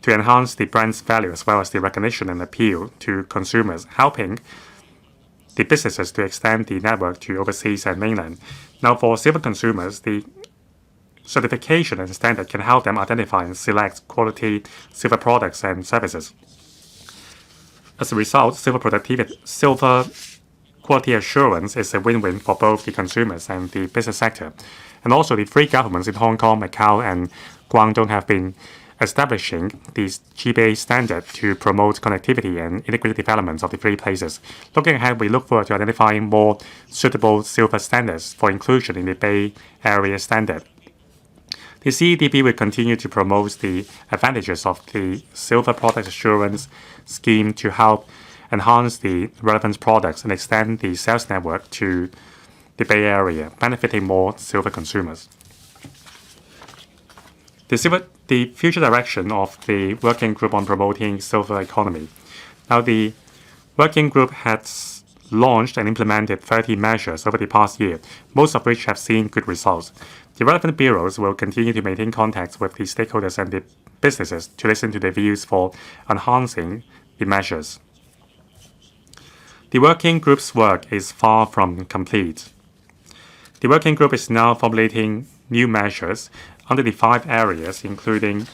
enhance the brand's value as well as the recognition and appeal to consumers, helping the businesses to extend the network to overseas and mainland. Now, for silver consumers, the certification and standard can help them identify and select quality silver products and services. As a result, silver quality assurance is a win-win for both the consumers and the business sector. And also, the three governments in Hong Kong, Macau, and Guangdong have been establishing the GBA standard to promote connectivity and integrated development of the three places. Looking ahead, we look forward to identifying more suitable silver standards for inclusion in the Bay Area standard. The CEDB will continue to promote the advantages of the Silver Product Assurance Scheme to help enhance the relevant products and extend the sales network to the Bay Area, benefiting more silver consumers. The future direction of the Working Group on Promoting Silver Economy. Now, the Working Group has launched and implemented 30 measures over the past year, most of which have seen good results. The relevant bureaus will continue to maintain contacts with the stakeholders and the businesses to listen to their views for enhancing the measures. The Working Group's work is far from complete. The Working Group is now formulating new measures under the 5 areas, including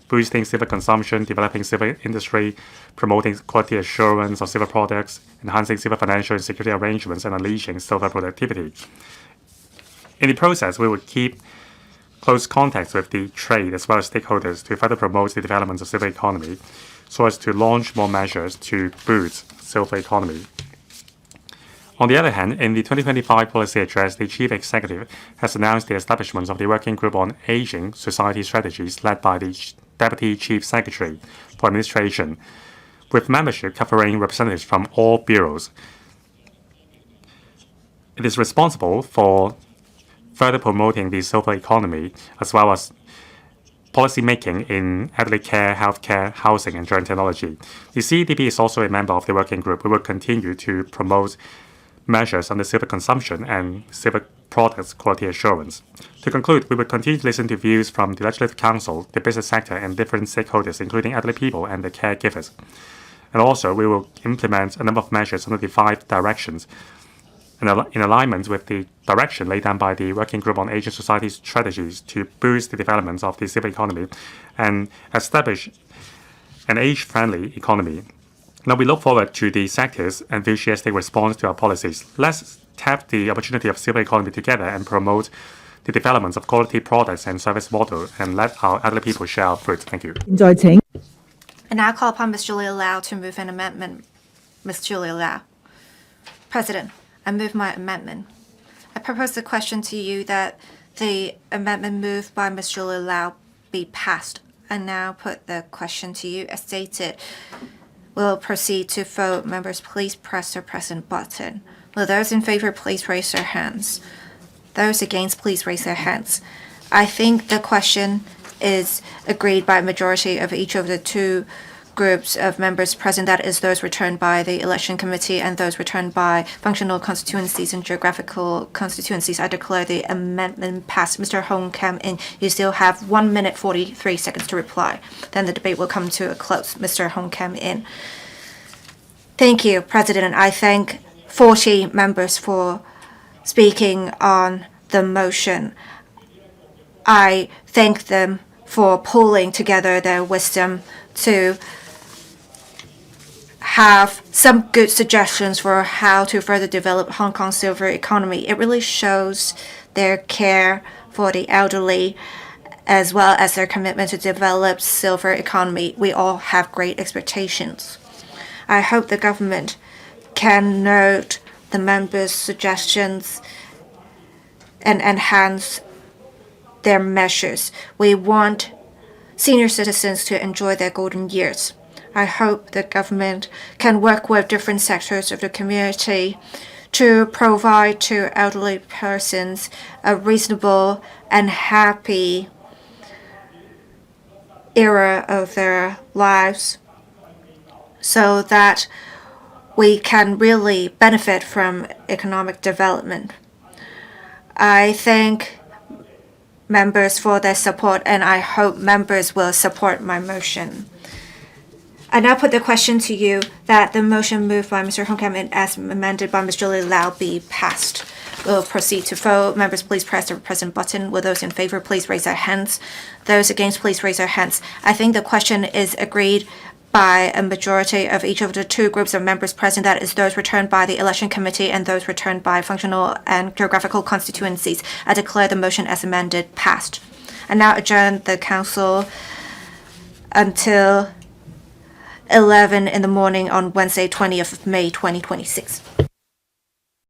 boosting silver consumption, developing silver industry, promoting quality assurance of silver products, enhancing silver financial and security arrangements, and unleashing silver productivity. In the process, we will keep close contacts with the trade as well as stakeholders to further promote the development of silver economy, so as to launch more measures to boost silver economy. On the other hand, in the 2025 policy address, the Chief Executive has announced the establishment of the Working Group on Aging Society Strategies led by the Deputy Chief Secretary for Administration, with membership covering representatives from all bureaus. It is responsible for further promoting the silver economy as well as policy making in elderly care, healthcare, housing, and joint technology. The CEDB is also a member of the Working Group. We will continue to promote measures on the silver consumption and silver products quality assurance. To conclude, we will continue to listen to views from the Legislative Council, the business sector, and different stakeholders, including elderly people and the caregivers. And also, we will implement a number of measures under the 5 directions in alignment with the direction laid down by the Working Group on Aging Society Strategies to boost the development of the silver economy and establish an age-friendly economy. Now, we look forward to the sector's enthusiastic response to our policies. Let's tap the opportunity of silver economy together and promote the development of quality products and service model, and let our elderly people share our fruit. Thank you. And now call upon Ms. Julia LAU to move an amendment. Ms. Julia LAU. President, I move my amendment. I propose the question to you that the amendment moved by Ms. Julia LAU be passed. I now put the question to you as stated. We'll proceed to vote. Members, please press the present button. Will those in favor please raise their hands? Those against, please raise their hands. I think the question is agreed by a majority of each of the two groups of members present, that is those returned by the election committee and those returned by functional constituencies and geographical constituencies. I declare the amendment passed. Mr. Hung Kam-in, you still have 1 minute 43 seconds to reply. Then the debate will come to a close. Mr. Hung Kam-in. Thank you, President. I thank 40 members for speaking on the motion. I thank them for pulling together their wisdom to have some good suggestions for how to further develop Hong Kong's silver economy. It really shows their care for the elderly as well as their commitment to develop silver economy. We all have great expectations. I hope the government can note the members' suggestions and enhance their measures. We want senior citizens to enjoy their golden years. I hope the government can work with different sectors of the community to provide to elderly persons a reasonable and happy era of their lives so that we can really benefit from economic development. I thank members for their support, and I hope members will support my motion. I now put the question to you that the motion moved by Mr. Hon Kam-in as amended by Ms. Julia LAU be passed. We'll proceed to vote. Members, please press the present button. Will those in favor please raise their hands? Those against, please raise their hands. I think the question is agreed by a majority of each of the two groups of members present, that is those returned by the election committee and those returned by functional and geographical constituencies. I declare the motion as amended passed. I now adjourn the council until 11 in the morning on Wednesday, 20th of May, 2026.